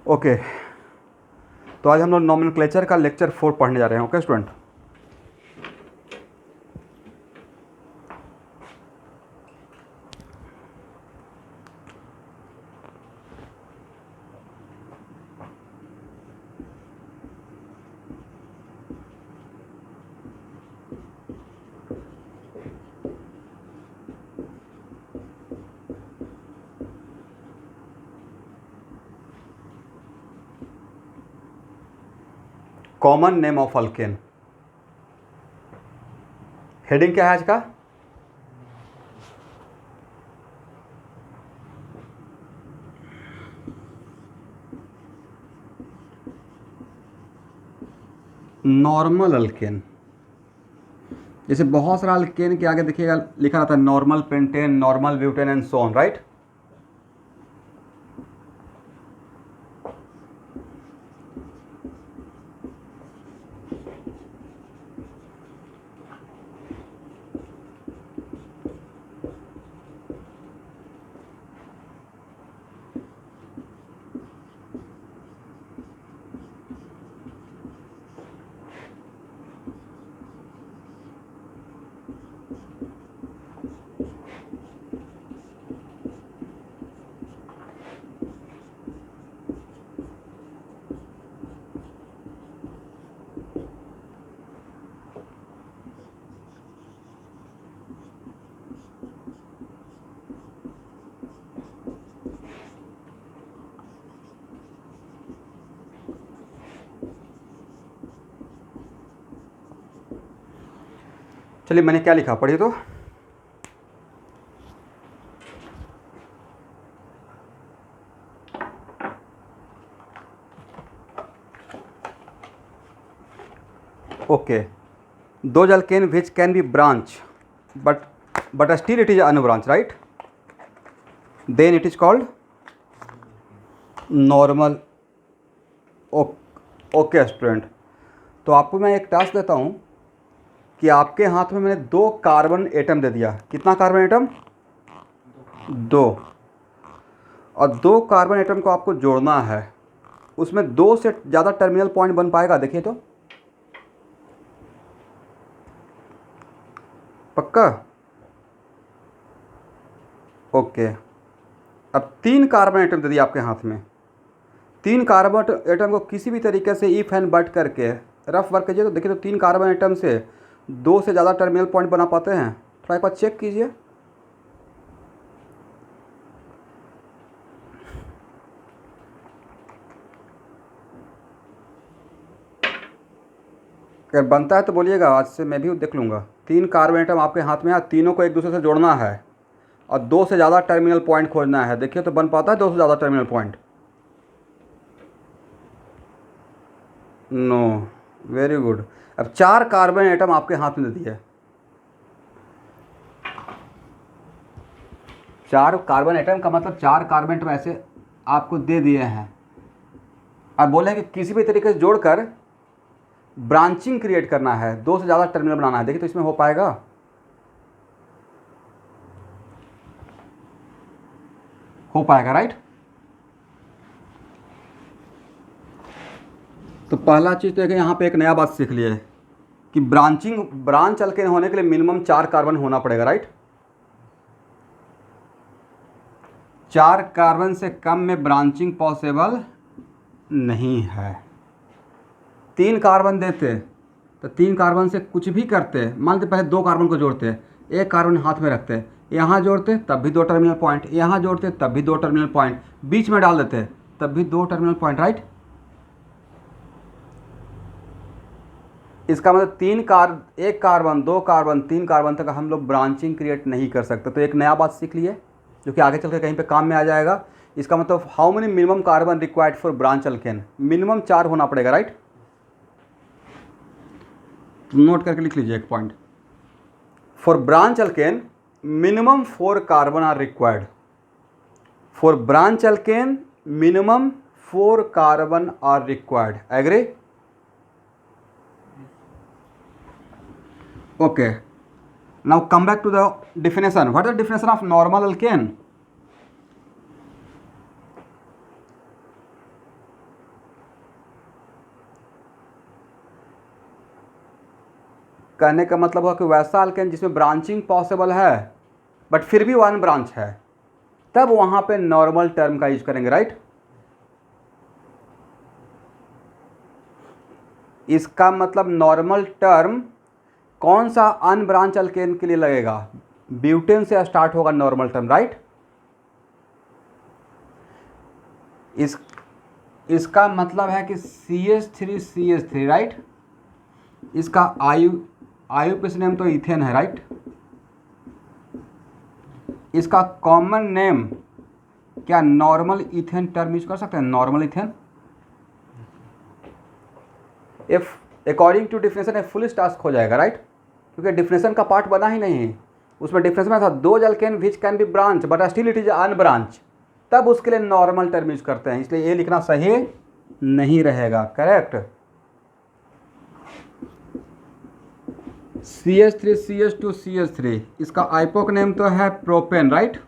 Okay, तो आज हम लोग नॉमेनक्लेचर का लेक्चर 4 पढ़ने जा रहे हैं। Okay student, common name of alkane. Heading क्या है आज का? Normal alkane. जैसे बहुत सारा अल्केन के आगे देखिएगा लिखा रहता है normal pentane, normal butane and so on, right. चलिए मैंने क्या लिखा पढ़िए तो। Okay, those alkane which can be branch but still it is unbranched, right? Then it is called normal. Okay student, तो आपको मैं एक टास्क देता हूँ कि आपके हाथ में मैंने 2 कार्बन एटम दे दिया। कितना कार्बन एटम? 2। और 2 कार्बन एटम को आपको जोड़ना है। उसमें 2 से ज़्यादा टर्मिनल पॉइंट बन पाएगा? देखिए तो, पक्का? ओके, अब 3 कार्बन एटम दे दिया आपके हाथ में। 3 कार्बन एटम को किसी भी तरीके से इफ एंड बट करके रफ वर्क कीजिए तो देखिए तो 3 कार्बन एटम से 2 से ज़्यादा टर्मिनल पॉइंट बना पाते हैं? थोड़ा एक बार चेक कीजिए। अगर बनता है तो बोलिएगा, आज से मैं भी देख लूँगा। 3 कार्बन एटम आपके हाथ में है, तीनों को एक दूसरे से जोड़ना है और 2 से ज़्यादा टर्मिनल पॉइंट खोजना है। देखिए तो बन पाता है 2 से ज़्यादा terminal point? No, very good. अब 4 कार्बन एटम आपके हाथ में दे दिए। 4 कार्बन एटम का मतलब 4 कार्बन एटम ऐसे आपको दे दिए हैं। अब बोले हैं कि किसी भी तरीके से जोड़कर ब्रांचिंग क्रिएट करना है, 2 से ज़्यादा टर्मिनल बनाना है। देखिए तो इसमें हो पाएगा? हो पाएगा, राइट। तो पहला चीज़ तो है कि यहाँ पे एक नया बात सीख लिए कि ब्रांच अल्केन होने के लिए मिनिमम 4 कार्बन होना पड़ेगा, राइट। 4 कार्बन से कम में ब्रांचिंग पॉसिबल नहीं है। 3 कार्बन देते तो 3 कार्बन से कुछ भी करते, मान लीजिए पहले 2 कार्बन को जोड़ते, 1 कार्बन हाथ में रखते, यहाँ जोड़ते तब भी 2 टर्मिनल पॉइंट, यहाँ जोड़ते तब भी 2 टर्मिनल पॉइंट, बीच में डाल देते तब भी 2 टर्मिनल पॉइंट, राइट। इसका मतलब 1 कार्बन 2 कार्बन 3 कार्बन तक हम लोग ब्रांचिंग क्रिएट नहीं कर सकते। तो एक नया बात सीख लिए जो कि आगे चलकर कहीं पे काम में आ जाएगा। इसका मतलब how many minimum carbon required for branch alkane? Minimum 4 होना पड़ेगा, राइट। नोट करके लिख लीजिए एक point. For branch alkane minimum 4 carbon are required. For branch alkane minimum 4 carbon are required. Agree? Okay, now come back to the definition. What is the definition of normal alkane? कहने का मतलब हुआ कि वैसा अल्केन जिसमें branching possible है but फिर भी वन ब्रांच है, तब वहाँ पे नॉर्मल टर्म का यूज करेंगे, राइट। इसका मतलब नॉर्मल टर्म कौन सा अनब्रांच अल्केन के लिए लगेगा, ब्यूटेन से स्टार्ट होगा नॉर्मल टर्म, राइट। इसका मतलब है कि CH3 राइट। इसका आयुपेस नेम तो इथेन है, राइट। इसका कॉमन नेम क्या नॉर्मल इथेन टर्म यूज कर सकते हैं, normal ethane. If according to definition full task हो जाएगा, राइट, क्योंकि डिफिनेशन का पार्ट बना ही नहीं है। उसमें डिफिनेशन में था दो alkane which can be branch but still it is unbranch, तब उसके लिए नॉर्मल टर्म यूज करते हैं, इसलिए ये लिखना सही नहीं रहेगा, करेक्ट। CH3 CH2 CH3, इसका आइपोक नेम तो है प्रोपेन, राइट,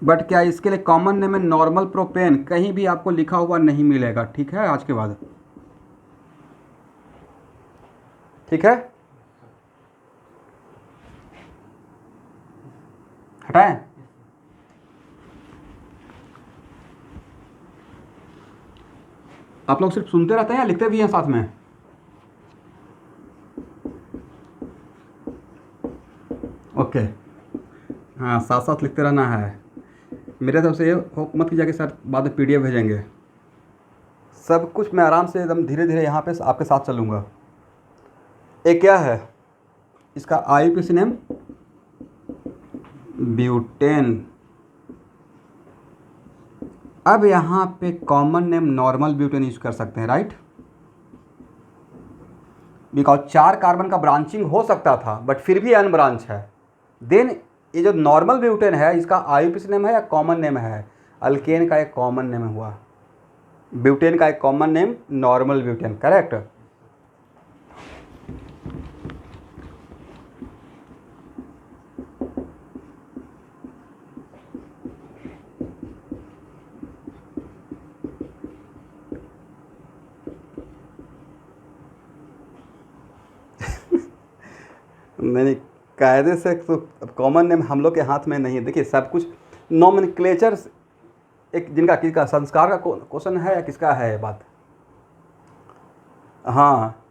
बट क्या इसके लिए कॉमन नेम है नॉर्मल प्रोपेन, कहीं भी आपको लिखा हुआ नहीं मिलेगा, ठीक है। आज के बाद ठीक है, हटाएं। आप लोग सिर्फ सुनते रहते हैं या लिखते भी हैं साथ में, ओके। हाँ, साथ साथ लिखते रहना है। मेरे तरफ से ये होप मत कीजिए कि सर बाद में PDF भेजेंगे, सब कुछ मैं आराम से एकदम धीरे धीरे यहाँ पे आपके साथ चलूँगा। एक क्या है इसका IUPAC नेम, ब्यूटेन। अब यहाँ पे common name normal butane use कर सकते हैं, राइट, बिकॉज 4 कार्बन का ब्रांचिंग हो सकता था बट फिर भी अनब्रांच है। देन ये जो नॉर्मल ब्यूटेन है इसका IUPAC नेम है या कॉमन नेम है, अल्केन का एक कॉमन नेम हुआ, ब्यूटेन का एक common name normal butane, correct. नहीं, कायदे से तो कॉमन नेम हम लोग के हाथ में नहीं है। देखिए सब कुछ नॉमेनक्लेचर, एक जिनका किसका संस्कार का क्वेश्चन है या किसका है ये बात। हाँ,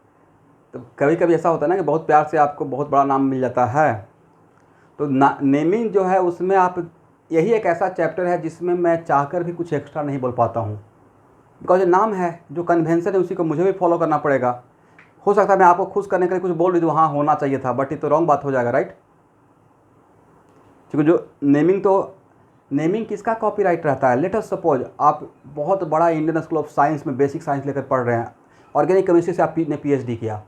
तो कभी कभी ऐसा होता है ना कि बहुत प्यार से आपको बहुत बड़ा नाम मिल जाता है, तो नेमिंग जो है उसमें आप, यही एक ऐसा चैप्टर है जिसमें मैं चाहकर भी कुछ एक्स्ट्रा नहीं बोल पाता हूँ, बिकॉज ये नाम है, जो कन्वेंशन है उसी को मुझे भी फॉलो करना पड़ेगा। हो सकता है मैं आपको खुश करने के लिए कुछ बोल रही थी, हाँ होना चाहिए था, बट ये तो रॉन्ग बात हो जाएगा, राइट। क्योंकि जो नेमिंग किसका कॉपीराइट रहता है। लेट अस सपोज आप बहुत बड़ा इंडियन स्कूल ऑफ साइंस में बेसिक साइंस लेकर पढ़ रहे हैं, ऑर्गेनिक केमिस्ट्री से आपने PhD किया,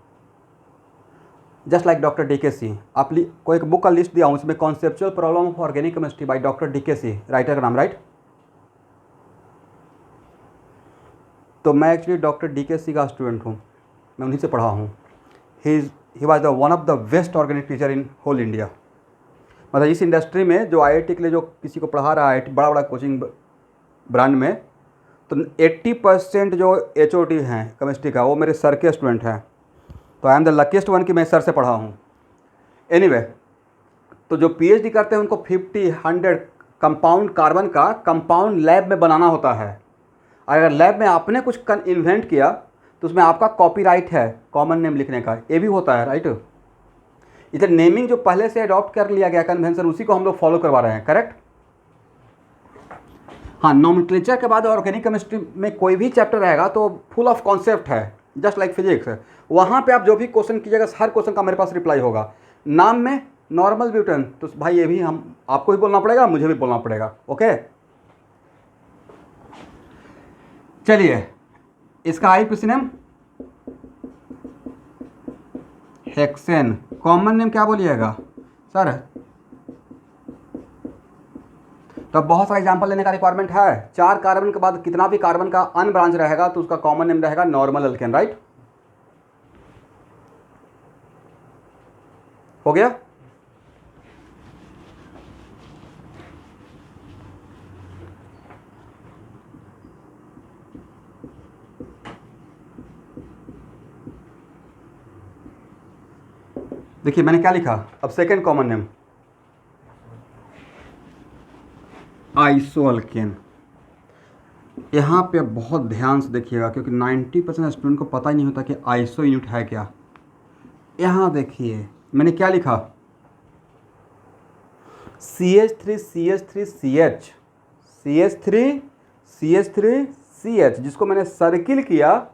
just like doctor DK Singh. आप कोई एक बुक का लिस्ट दिया हूँ, उसमें conceptual problem of organic chemistry by doctor DK Singh, writer का नाम, राइट। तो मैं एक्चुअली डॉक्टर DK सिंह का स्टूडेंट हूँ, मैं उन्हीं से पढ़ा हूँ। He was the one of the best organic teacher in whole India. मतलब इस इंडस्ट्री में जो IIT के लिए जो किसी को पढ़ा रहा है, बड़ा बड़ा कोचिंग ब्रांड में, तो 80% जो HOD हैं केमिस्ट्री का वो मेरे सर के स्टूडेंट हैं। तो I am the luckiest one कि मैं सर से पढ़ा हूँ। एनीवे, तो जो PhD करते हैं उनको 50-100 कंपाउंड कार्बन का कंपाउंड लैब में बनाना होता है। अगर लैब में आपने कुछ इन्वेंट किया तो उसमें आपका कॉपीराइट है कॉमन नेम लिखने का, ये भी होता है, राइट। इधर नेमिंग जो पहले से अडॉप्ट कर लिया गया कन्वेंशन, उसी को हम लोग फॉलो करवा रहे हैं, करेक्ट। हाँ, नॉमेनक्लेचर के बाद ऑर्गेनिक केमिस्ट्री में कोई भी चैप्टर रहेगा तो फुल ऑफ कॉन्सेप्ट है, जस्ट लाइक फिजिक्स है। वहाँ पे आप जो भी क्वेश्चन कीजिएगा हर क्वेश्चन का मेरे पास रिप्लाई होगा। नाम में नॉर्मल ब्यूटेन, तो भाई ये भी हम आपको भी बोलना पड़ेगा, मुझे भी बोलना पड़ेगा, ओके। चलिए, इसका IUPAC name hexane, common name क्या बोलिएगा सर। तो बहुत सारा एग्जांपल लेने का रिक्वायरमेंट है। 4 कार्बन के बाद कितना भी कार्बन का अनब्रांच रहेगा तो उसका कॉमन नेम रहेगा नॉर्मल अल्केन, राइट। हो गया। देखिए मैंने क्या लिखा, अब सेकेंड कॉमन नेम आइसोअल्केन। यहाँ पे बहुत ध्यान से देखिएगा क्योंकि 90% स्टूडेंट को पता ही नहीं होता कि आइसो यूनिट है क्या। यहाँ देखिए मैंने क्या लिखा, CH3CH3CH, CH3CH3CH, जिसको मैंने सर्किल किया,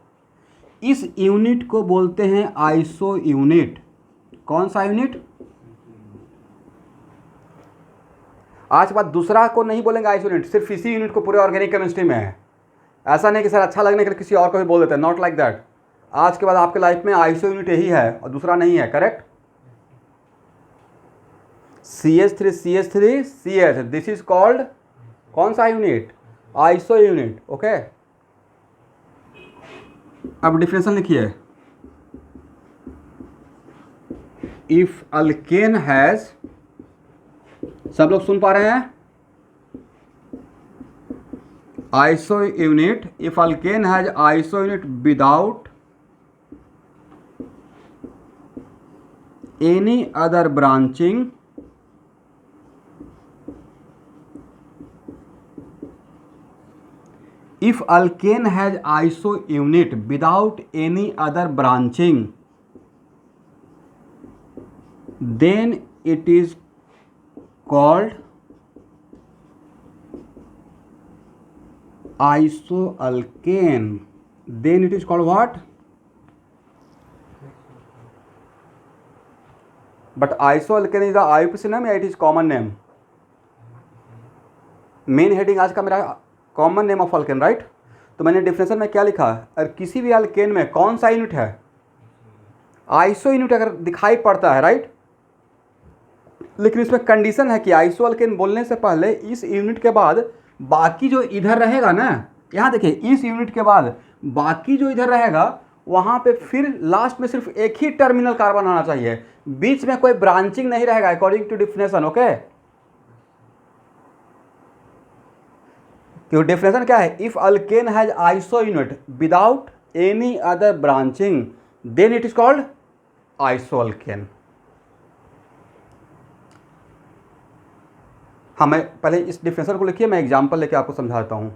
इस यूनिट को बोलते हैं आइसो यूनिट। कौन सा यूनिट? आज के बाद दूसरा को नहीं बोलेंगे आइसो यूनिट, सिर्फ इसी यूनिट को पूरे ऑर्गेनिक केमिस्ट्री में है। ऐसा नहीं कि सर अच्छा लगने के लिए किसी और को भी बोल देते हैं, नॉट लाइक दैट। आज के बाद आपके लाइफ में आइसो यूनिट यही है और दूसरा नहीं है, correct? CH3CH3CH, this is called कौन सा यूनिट? Iso unit. ओके, अब डिफिनेशन लिखिए। इफ अल्केन हैज, सब लोग सुन पा रहे हैं? Iso unit, if alkane has iso unit without any other branching, if alkane has iso unit without any other branching, then it is called isoalkane. Then it is called what? But isoalkane is the IUPAC name या it is common name? Main heading आज का मेरा common name of alkane, right? तो मैंने definition में क्या लिखा, और किसी भी अल्केन में कौन सा यूनिट है? आइसो यूनिट अगर दिखाई पड़ता है, राइट? लेकिन इसमें कंडीशन है कि आइसो अल्केन बोलने से पहले इस यूनिट के बाद बाकी जो इधर रहेगा ना, यहाँ देखिए, इस यूनिट के बाद बाकी जो इधर रहेगा वहाँ पे फिर लास्ट में सिर्फ एक ही टर्मिनल कार्बन आना चाहिए, बीच में कोई ब्रांचिंग नहीं रहेगा, अकॉर्डिंग टू डिफिनेशन। ओके, तो डेफिनेशन क्या है? If alkane has iso unit without any other branching, then it is called isoalkane. हमें पहले इस डिफिनेशन को लिखिए, मैं एग्जांपल लेके आपको समझाता हूं।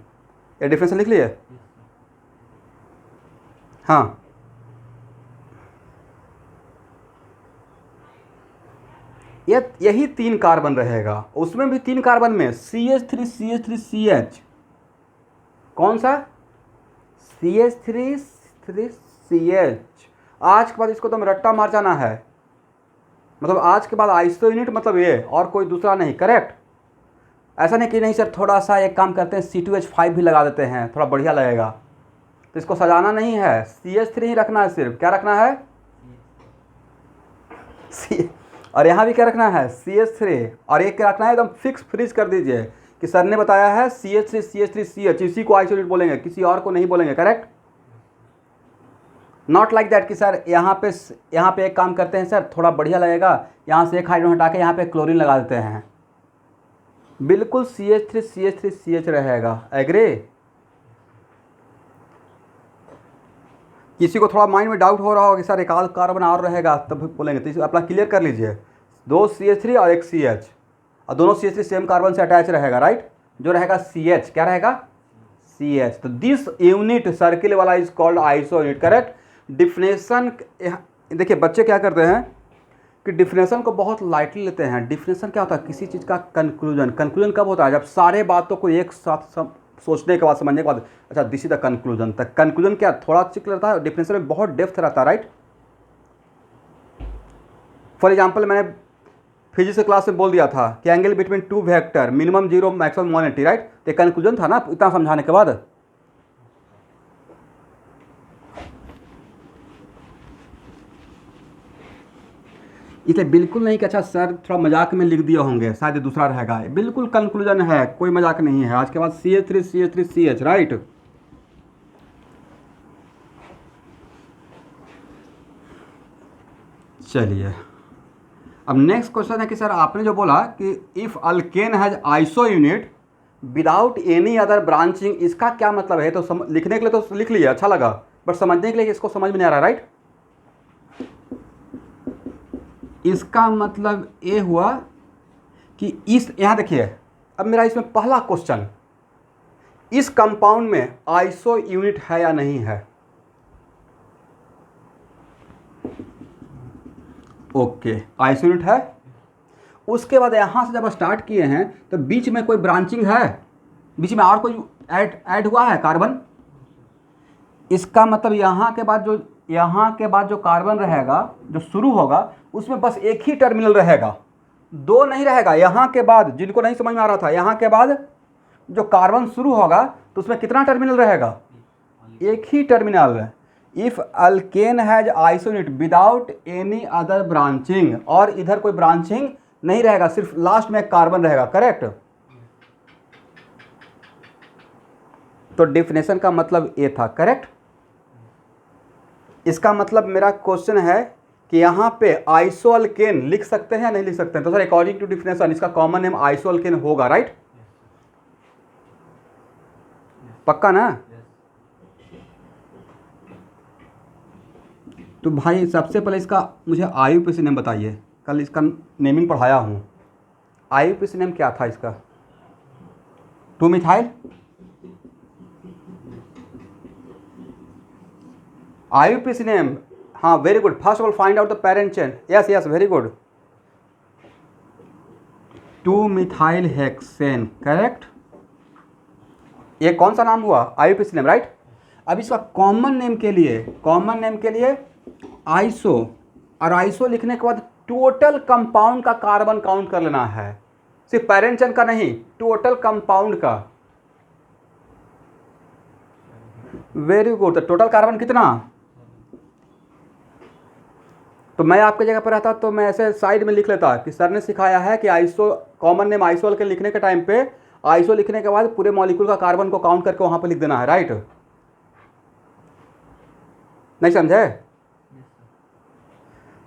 ये डिफिनेशन लिख लिए? हाँ, यही 3 कार्बन रहेगा, उसमें भी 3 कार्बन में CH3CH3CH, कौन सा? CH3CH। आज के बाद इसको तो रट्टा मार जाना है, मतलब आज के बाद आइसो यूनिट मतलब ये और कोई दूसरा नहीं, करेक्ट? ऐसा नहीं कि नहीं सर थोड़ा सा एक काम करते हैं C2H5 भी लगा देते हैं, थोड़ा बढ़िया लगेगा, तो इसको सजाना नहीं है, CH3 ही रखना है। सिर्फ क्या रखना है? और यहाँ भी क्या रखना है? CH3, और एक क्या रखना है? एकदम फिक्स फ्रीज कर दीजिए कि सर ने बताया है CH3CH3CH, इसी को आइसो यूनिट बोलेंगे, किसी और को नहीं बोलेंगे, करेक्ट? नॉट लाइक दैट कि सर यहाँ पे एक काम करते हैं सर थोड़ा बढ़िया लगेगा, यहाँ से एक हाइड्रोजन हटा के यहाँ पे क्लोरीन लगा देते हैं, बिल्कुल CH3CH3CH रहेगा। एग्री? किसी को थोड़ा माइंड में डाउट हो रहा होगा कि सर एक आध कार्बन और रहेगा तब बोलेंगे, तो इसे अपना क्लियर कर लीजिए। 2 CH3 और 1 CH, और दोनों CH3 सेम कार्बन से अटैच रहेगा, राइट? जो रहेगा CH, क्या रहेगा? CH। तो दिस यूनिट सर्किल वाला is called iso unit, correct? Definition देखिए, बच्चे क्या करते हैं कि डिफिनेशन को बहुत लाइटली लेते हैं। डिफिनेशन क्या होता है? किसी चीज़ का कंक्लूजन। कंक्लूजन कब होता है? जब सारे बातों को एक साथ सोचने के बाद, समझने के बाद, अच्छा दिस इज द कंक्लूजन। तक कंक्लूजन क्या थोड़ा चिक रहता है, डिफिनेशन में बहुत डेप्थ रहता है, राइट? फॉर एग्जाम्पल मैंने फिजिक्स क्लास में बोल दिया था कि angle between 2 vector minimum 0 maximum 180, right? तो कंक्लूजन था ना इतना समझाने के बाद। इसलिए बिल्कुल नहीं कि अच्छा सर थोड़ा मजाक में लिख दिए होंगे, शायद दूसरा रहेगा, बिल्कुल कंक्लूजन है, कोई मजाक नहीं है। आज के बाद CH3CH3CH, राइट? चलिए, अब नेक्स्ट क्वेश्चन है कि सर आपने जो बोला कि if alkane has iso unit without any other branching, इसका क्या मतलब है? तो लिखने के लिए तो लिख लिया, अच्छा लगा, बट समझने के लिए इसको समझ में नहीं आ रहा, राइट? इसका मतलब ये हुआ कि इस, यहाँ देखिए, अब मेरा इसमें पहला क्वेश्चन, इस कंपाउंड में आइसो यूनिट है या नहीं है? ओके, आइसो यूनिट है। उसके बाद यहाँ से जब स्टार्ट किए हैं तो बीच में कोई ब्रांचिंग है, बीच में और कोई ऐड हुआ है कार्बन? इसका मतलब यहाँ के बाद जो कार्बन रहेगा, जो शुरू होगा, उसमें बस एक ही टर्मिनल रहेगा, दो नहीं रहेगा। यहाँ के बाद, जिनको नहीं समझ में आ रहा था, यहाँ के बाद जो कार्बन शुरू होगा तो उसमें कितना टर्मिनल रहेगा? एक ही terminal. If alkane has iso unit without any other branching, और इधर कोई ब्रांचिंग नहीं रहेगा, सिर्फ लास्ट में कार्बन रहेगा, करेक्ट? तो डेफिनेशन का मतलब ये था, करेक्ट? इसका मतलब मेरा क्वेश्चन है कि यहाँ पे आइसोअल्केन लिख सकते हैं या नहीं लिख सकते हैं? तो सर अकॉर्डिंग टू डेफिनेशन इसका कॉमन नेम आइसोअल्केन होगा, राइट? पक्का ना? तो भाई सबसे पहले इसका मुझे IUPAC नेम बताइए, कल इसका नेमिंग पढ़ाया हूँ। IUPAC नेम क्या था इसका? 2 मिथाइल IUPAC नेम, हाँ, very good. First of all find out the parent chain, yes yes, very good. 2 methyl hexane, correct? ये कौन सा नाम हुआ? IUPAC name, right? अब इसका कॉमन नेम के लिए आइसो, और आइसो लिखने के बाद टोटल कंपाउंड का कार्बन काउंट कर लेना है, सिर्फ पेरेंट चेन का नहीं, टोटल कंपाउंड का। Very good. तो टोटल कार्बन कितना? तो मैं आपके जगह पर रहता तो मैं ऐसे साइड में लिख लेता कि सर ने सिखाया है कि आइसो, कॉमन नेम आइसोल के लिखने के टाइम पे आइसो लिखने के बाद पूरे मॉलिक्यूल का कार्बन को काउंट करके वहां पर लिख देना है, राइट? नहीं समझे?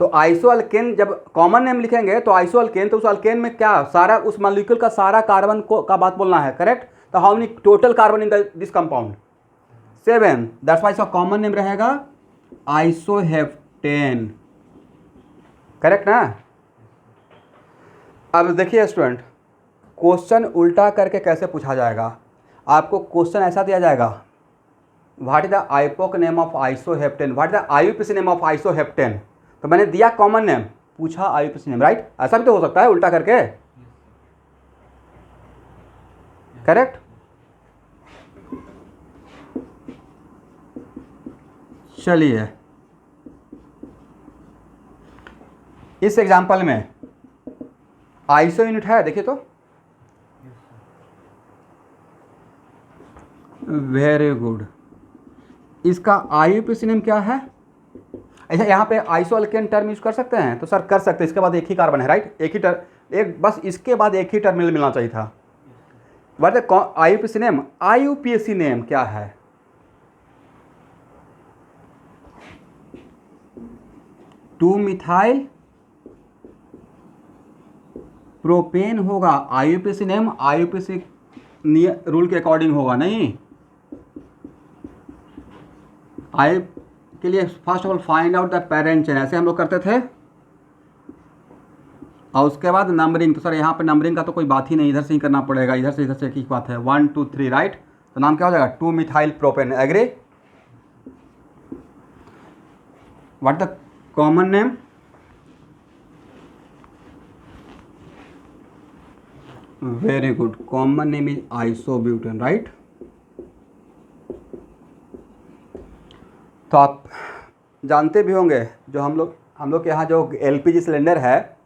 तो आइसोअल्केन जब कॉमन नेम लिखेंगे तो आइसोअल्केन, तो उस अल्केन में क्या सारा, उस मॉलिक्यूल का सारा कार्बन को का बात बोलना है, करेक्ट? तो how many total carbon in this compound? 7। That's why इसका कॉमन नेम रहेगा आइसोहेप्टेन, करेक्ट ना? अब देखिए स्टूडेंट, क्वेश्चन उल्टा करके कैसे पूछा जाएगा? आपको क्वेश्चन ऐसा दिया जाएगा, what is the IUPAC name of isoheptane, what is the IUPAC name of isoheptane? तो मैंने दिया कॉमन नेम, पूछा IUPAC नेम, राइट? ऐसा भी तो हो सकता है उल्टा करके, करेक्ट? चलिए, इस एग्जांपल में आइसो यूनिट है, देखिए तो, वेरी गुड। इसका IUPAC नेम क्या है? अच्छा, यहाँ पे आइसोअल्केन टर्म यूज कर सकते हैं? तो सर कर सकते हैं, इसके बाद एक ही कार्बन है, राइट? बस इसके बाद एक ही टर्मिनल मिलना चाहिए था। What is the IUPAC name? IUPAC name क्या है? टू मिथाइल प्रोपेन होगा। IUPAC नेम IUPAC रूल के अकॉर्डिंग होगा, नहीं? आई के लिए first of all find out the parent chain, ऐसे हम लोग करते थे, और उसके बाद नंबरिंग। तो सर यहाँ पे नंबरिंग का तो कोई बात ही नहीं, इधर से ही करना पड़ेगा, इधर से एक ही बात है, 1 2 3, राइट? तो नाम क्या हो जाएगा? 2 methyl propane, agree? What the common name? Very good, common name is isobutane, right? तो आप जानते भी होंगे, जो हम लोग के यहाँ जो LPG सिलेंडर है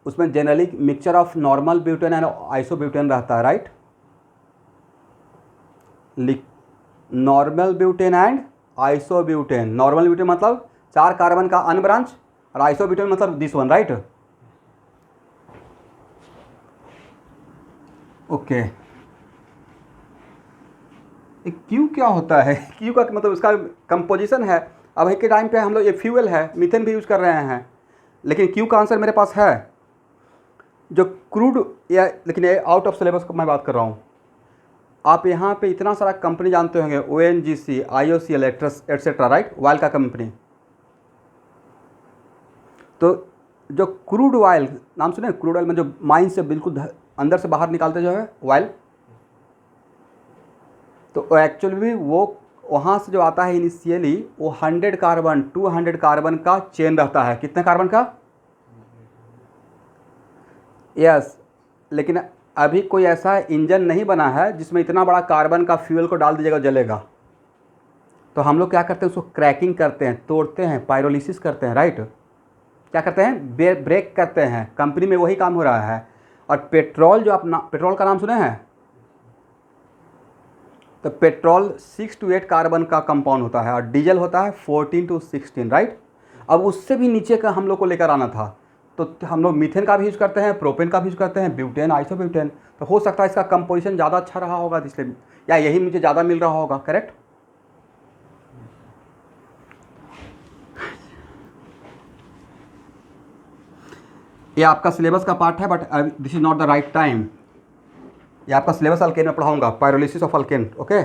उसमें generally mixture of normal butane and isobutane रहता है, right? Normal butane and isobutane. Normal butane मतलब 4 कार्बन का अनब्रांच, और आइसोब्यूटेन मतलब this one, right? Okay. Q क्या होता है? क्यू का मतलब उसका कंपोजिशन है। अब एक के टाइम पे हम लोग ये फ्यूल है, मीथेन भी यूज़ कर रहे हैं, लेकिन क्यू का आंसर मेरे पास है जो क्रूड, या लेकिन ये आउट ऑफ सिलेबस का मैं बात कर रहा हूँ। आप यहाँ पे इतना सारा कंपनी जानते होंगे, ONGC, IOCL etcetera, right? Oil का कंपनी। तो जो क्रूड ऑयल नाम सुने, क्रूड ऑयल में जो माइन से बिल्कुल अंदर से बाहर निकालते जो है ऑयल, तो एक्चुअली वो वहाँ से जो आता है इनिशियली वो 100 कार्बन 200 कार्बन का चेन रहता है। कितने कार्बन का? यस। लेकिन अभी कोई ऐसा इंजन नहीं बना है जिसमें इतना बड़ा कार्बन का फ्यूल को डाल दीजिएगा जलेगा। तो हम लोग क्या करते हैं, उसको क्रैकिंग करते हैं, तोड़ते हैं, पायरोलिसिस करते हैं, राइट। क्या करते हैं? ब्रेक करते हैं। कंपनी में वही काम हो रहा है। और पेट्रोल जो अपना, पेट्रोल का नाम सुने हैं? तो पेट्रोल 6 to 8 कार्बन का कंपाउंड होता है और डीजल होता है 14 to 16, राइट। अब उससे भी नीचे का हम लोग को लेकर आना था, तो हम लोग मीथेन का भी यूज़ करते हैं, प्रोपेन का भी यूज़ करते हैं, ब्यूटेन, आइसोब्यूटेन। तो हो सकता है इसका कंपोजिशन ज़्यादा अच्छा रहा होगा इसलिए, या यही मुझे ज़्यादा मिल रहा होगा, करेक्ट। ये आपका सिलेबस का पार्ट है, but this is not the right time. ये आपका सिलेबस अल्केन में पढ़ाऊंगा, पायरोलिसिस ऑफ अल्केन, ओके।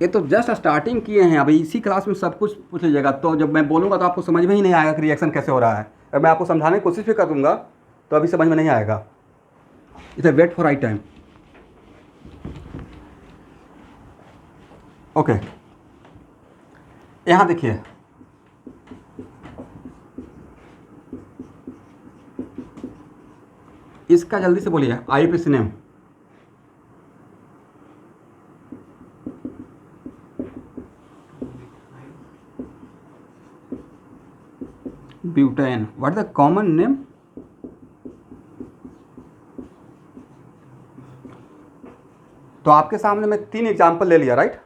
ये तो जस्ट स्टार्टिंग किए हैं, अभी इसी क्लास में सब कुछ पूछ लीजिएगा। तो जब मैं बोलूँगा तो आपको समझ में ही नहीं आएगा कि रिएक्शन कैसे हो रहा है। और मैं आपको समझाने की कोशिश भी कर दूंगा तो अभी समझ में नहीं आएगा। इसे wait for right time, okay. यहाँ देखिए, इसका जल्दी से बोलिए IUPAC name. Butane, what the common name? तो आपके सामने मैं 3 एग्जाम्पल ले लिया, राइट।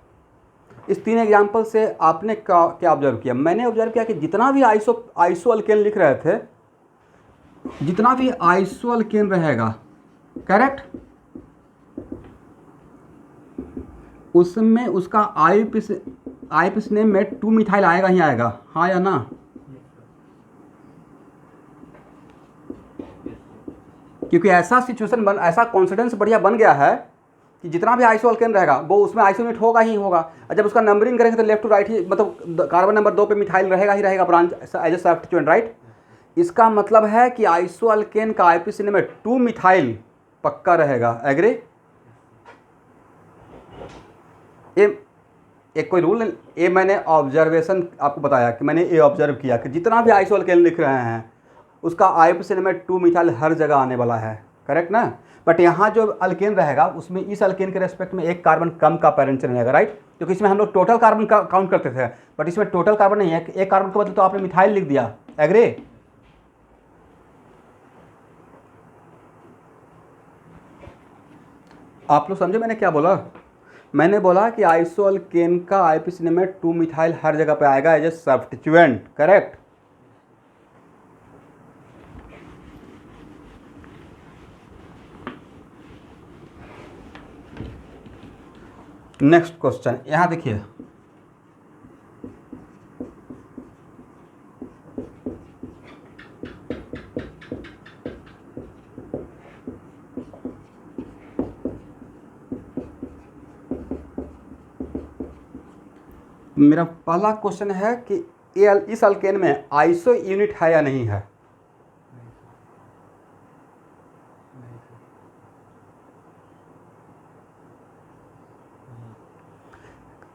इस 3 एग्जाम्पल से आपने क्या ऑब्जर्व किया? मैंने ऑब्जर्व किया कि जितना भी आइसो अल्केन लिख रहे थे, जितना भी आइसो अल्केन रहेगा, करेक्ट, उसमें उसका आईपीसीनेम में 2 मिथाइल आएगा ही आएगा, हाँ या ना? क्योंकि ऐसा सिचुएशन ऐसा कॉन्फिडेंस बढ़िया बन गया है कि जितना भी आइसो अल्केन रहेगा वो उसमें आइसोनेट होगा ही होगा। और जब उसका नंबरिंग करेंगे तो लेफ्ट टू राइट ही, मतलब कार्बन नंबर 2 पे मिथाइल रहेगा ही रहेगा, branch as a substituent, right. इसका मतलब है कि आइसो अल्केन का आईपीसीनेम में 2 मिथाइल पक्का रहेगा, एग्री? ये एक कोई रूल, ये मैंने ऑब्जर्वेशन आपको बताया कि मैंने ये ऑब्जर्व किया कि जितना भी आइसो अल्केन लिख रहे हैं उसका आईपीसीनेम में 2 मिथाइल हर जगह आने वाला है, करेक्ट ना। बट यहाँ जो अल्केन रहेगा उसमें इस अल्केन के रेस्पेक्ट में 1 कार्बन कम का पेरेंट रहेगा, राइट। क्योंकि इसमें हम लोग टोटल कार्बन का काउंट करते थे, बट इसमें टोटल कार्बन नहीं है, 1 कार्बन के बदले तो आपने मिथाइल लिख दिया, एग्री? आप लोग समझे मैंने क्या बोला? मैंने बोला कि आइसो अल्केन का आईपीसीनेम में 2 मिथाइल हर जगह पे आएगा as a substituent, correct. Next question, यहाँ देखिए, मेरा पहला क्वेश्चन है कि इस अल्केन में आइसो यूनिट है या नहीं है?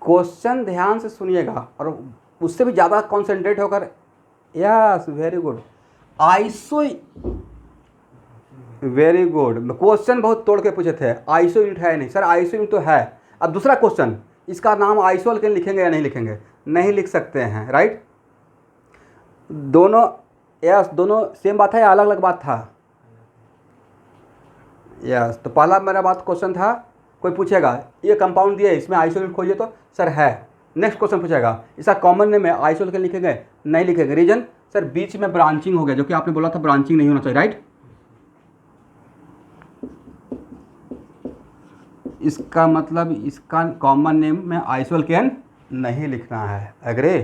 क्वेश्चन ध्यान से सुनिएगा और उससे भी ज़्यादा कॉन्सेंट्रेट होकर, yes very good, iso, very good. Question बहुत तोड़ के पूछे थे, आइसो यूनिट है नहीं सर, आइसो यूनिट तो है। अब दूसरा क्वेश्चन, इसका नाम आइसो अल्केन लिखेंगे या नहीं लिखेंगे? नहीं लिख सकते हैं, राइट। दोनों, यस, दोनों सेम बात है या अलग अलग बात था? यस। तो पहला मेरा बात क्वेश्चन था, कोई पूछेगा ये कंपाउंड दिया है इसमें आइसो यूनिट खोजिए, तो सर है। नेक्स्ट क्वेश्चन पूछेगा इसका कॉमन नेम है, आइसो अल्केन लिखेंगे? नहीं लिखेंगे, रीजन सर बीच में ब्रांचिंग हो गया, जो कि आपने बोला था ब्रांचिंग नहीं होना चाहिए, राइट। इसका मतलब इसका कॉमन नेम में आइसो अल्केन नहीं लिखना है, एग्री?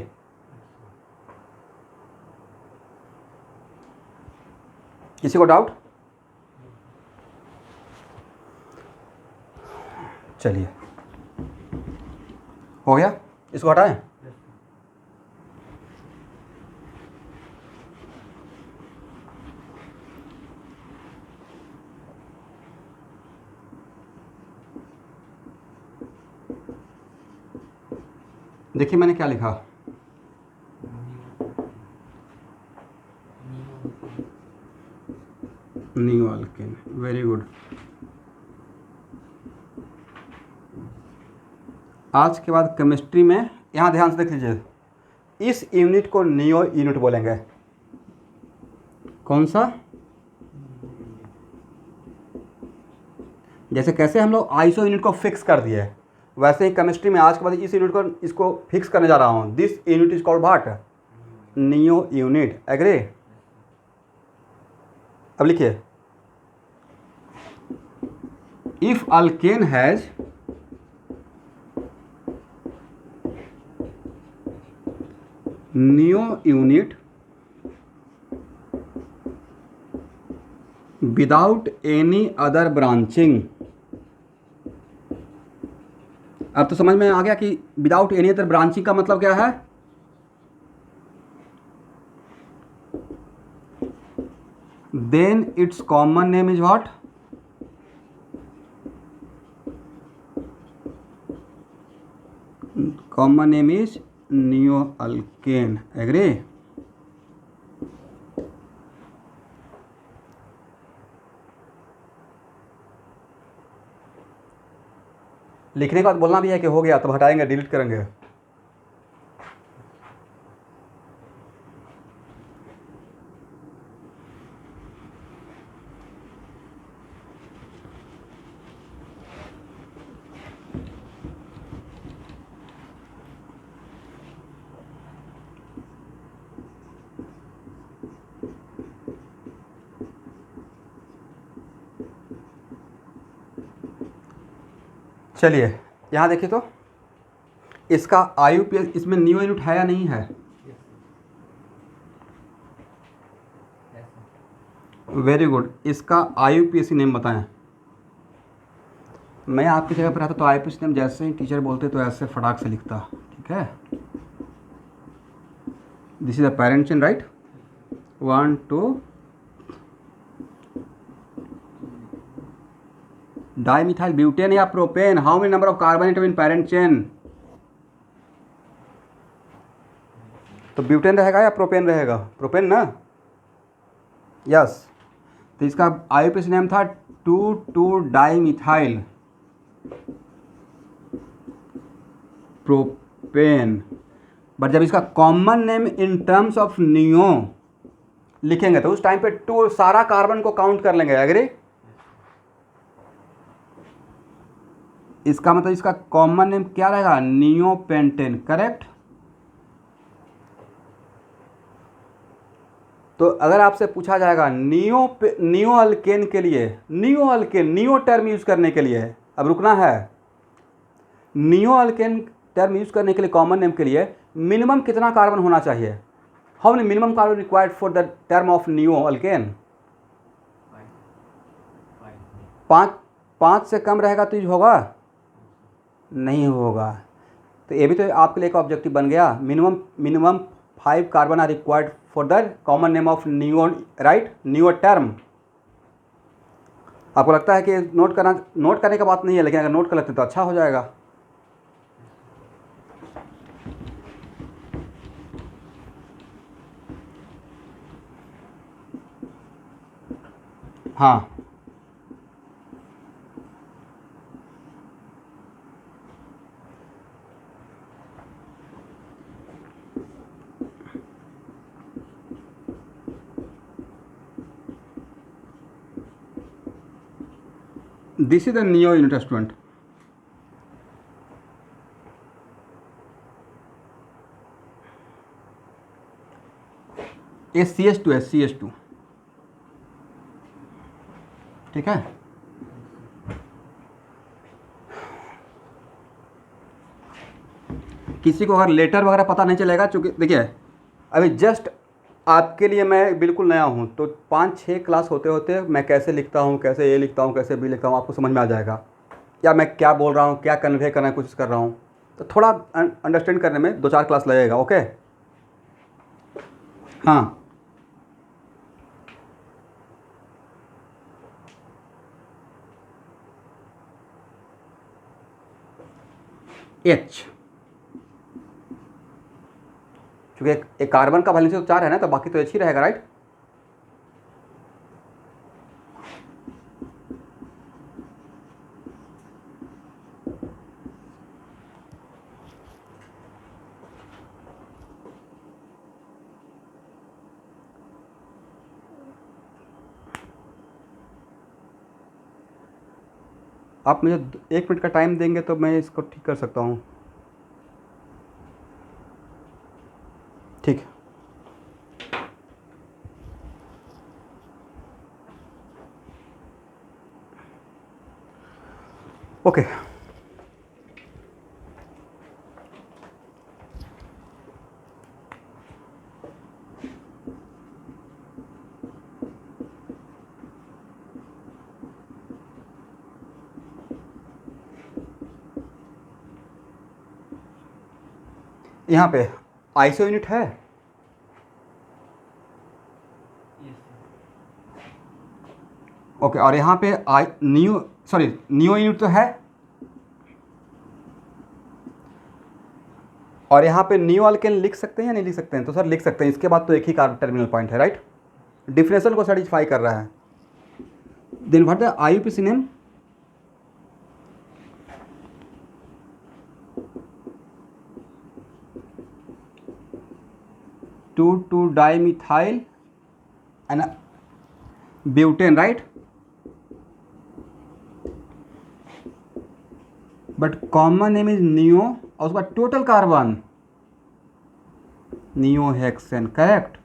किसी को डाउट? चलिए, हो गया, इसको हटाएं। देखिए मैंने क्या लिखा, नियो अल्केन, वेरी गुड। आज के बाद केमिस्ट्री में यहाँ ध्यान से देख लीजिए, इस यूनिट को नियो यूनिट बोलेंगे। कौन सा? जैसे कैसे हम लोग आइसो यूनिट को फिक्स कर दिए, वैसे ही केमिस्ट्री में आज के बाद इस यूनिट को इसको फिक्स करने जा रहा हूँ। This unit is called what? Neo unit. Agree? अब लिखिए, if alkane has neo unit without any other branching. अब तो समझ में आ गया कि विदाउट एनी अदर ब्रांचिंग का मतलब क्या है। Then it's common name is what? Common name is neo alkane. Agree? लिखने के बाद बोलना भी है कि हो गया, तो हटाएंगे, डिलीट करेंगे। चलिए यहाँ देखिए, तो इसका IUPAC इसमें नियो यूनिट है या नहीं है? Very good. इसका IUPAC नेम बताएं। मैं आपकी जगह पर आता तो IUPAC नेम जैसे ही टीचर बोलते तो ऐसे फटाक से लिखता। ठीक है, this is the parent chain, right? 1 2 dimethyl butane या propane. How many number of carbon atom in parent chain? तो ब्यूटेन रहेगा या प्रोपेन रहेगा? प्रोपेन ना? यस। तो इसका IUPAC नेम था 2 डाइमिथाइल प्रोपेन। बट जब इसका common name in terms of neo लिखेंगे तो उस टाइम पे 2 सारा कार्बन को काउंट कर लेंगे। एग्री? इसका मतलब इसका कॉमन नेम क्या रहेगा? नियोपेंटेन। करेक्ट? तो अगर आपसे पूछा जाएगा नियो अल्केन के लिए, neo alkane, neo term use करने के लिए, अब रुकना है, नियो अल्केन टर्म यूज करने के लिए कॉमन नेम के लिए मिनिमम कितना कार्बन होना चाहिए? How many minimum carbon required for the term of neo alkane? 5 से कम रहेगा तो यूज होगा? नहीं होगा। तो ये भी तो आपके लिए एक ऑब्जेक्टिव बन गया। Minimum 5 carbon are required for the common name of neo, right? Neo term. आपको लगता है कि नोट करने का बात नहीं है, लेकिन अगर नोट कर लेते तो अच्छा हो जाएगा। हाँ, this is the neo unit student. ये CH2 है, CH2। ठीक है, किसी को अगर लेटर वगैरह पता नहीं चलेगा, चूँकि देखिए अभी जस्ट आपके लिए मैं बिल्कुल नया हूँ, तो 5-6 क्लास होते होते मैं कैसे लिखता हूँ, कैसे ए लिखता हूँ, कैसे बी लिखता हूँ, आपको समझ में आ जाएगा, या मैं क्या बोल रहा हूँ, क्या कन्वे करने की कोशिश कर रहा हूँ। तो थोड़ा अंडरस्टैंड करने में 2-4 क्लास लगेगा। ओके? हाँ, H क्योंकि एक कार्बन का वैलेंसी तो 4 है ना, तो बाकी तो H ही रहेगा, राइट। आप मुझे 1 मिनट का टाइम देंगे तो मैं इसको ठीक कर सकता हूँ, ठीक है। ओके, यहाँ पे आइसो यूनिट है, ओके। और यहाँ पे नियो यूनिट तो है, और यहाँ पे नियो अल्केन लिख सकते हैं या नहीं लिख सकते हैं? तो सर लिख सकते हैं, इसके बाद तो एक ही कार्बन टर्मिनल पॉइंट है, राइट। डिफिनेशन को सेटिस्फाई कर रहा है। Then what the IUPAC name? Two dimethyl and butane, right. But common name is neo, और उसके बाद total carbon neo hexane, correct.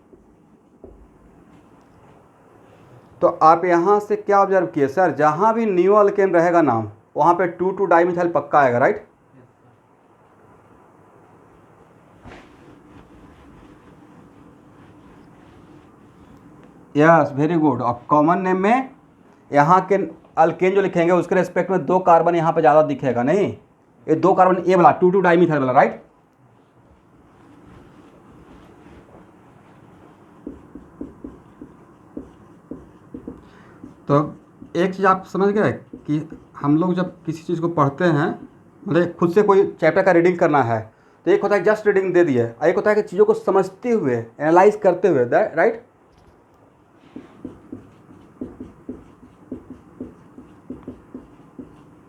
तो आप यहाँ से क्या ऑब्जर्व किए सर, जहाँ भी नियो अल्केन रहेगा नाम, वहाँ पे 2 डाइमिथाइल पक्का आएगा, राइट। Yes, very good. और कॉमन नेम में यहाँ के अल्केन जो लिखेंगे उसके रेस्पेक्ट में 2 कार्बन यहाँ पे ज़्यादा दिखेगा, नहीं, ये 2 कार्बन ये वाला 2 डाइमिथाइल वाला, राइट। तो एक चीज़ आप समझ गए कि हम लोग जब किसी चीज़ को पढ़ते हैं, मतलब खुद से कोई चैप्टर का रीडिंग करना है, तो एक होता है जस्ट रीडिंग दे दिए, एक होता है कि चीज़ों को समझते हुए, एनालाइज करते हुए, राइट।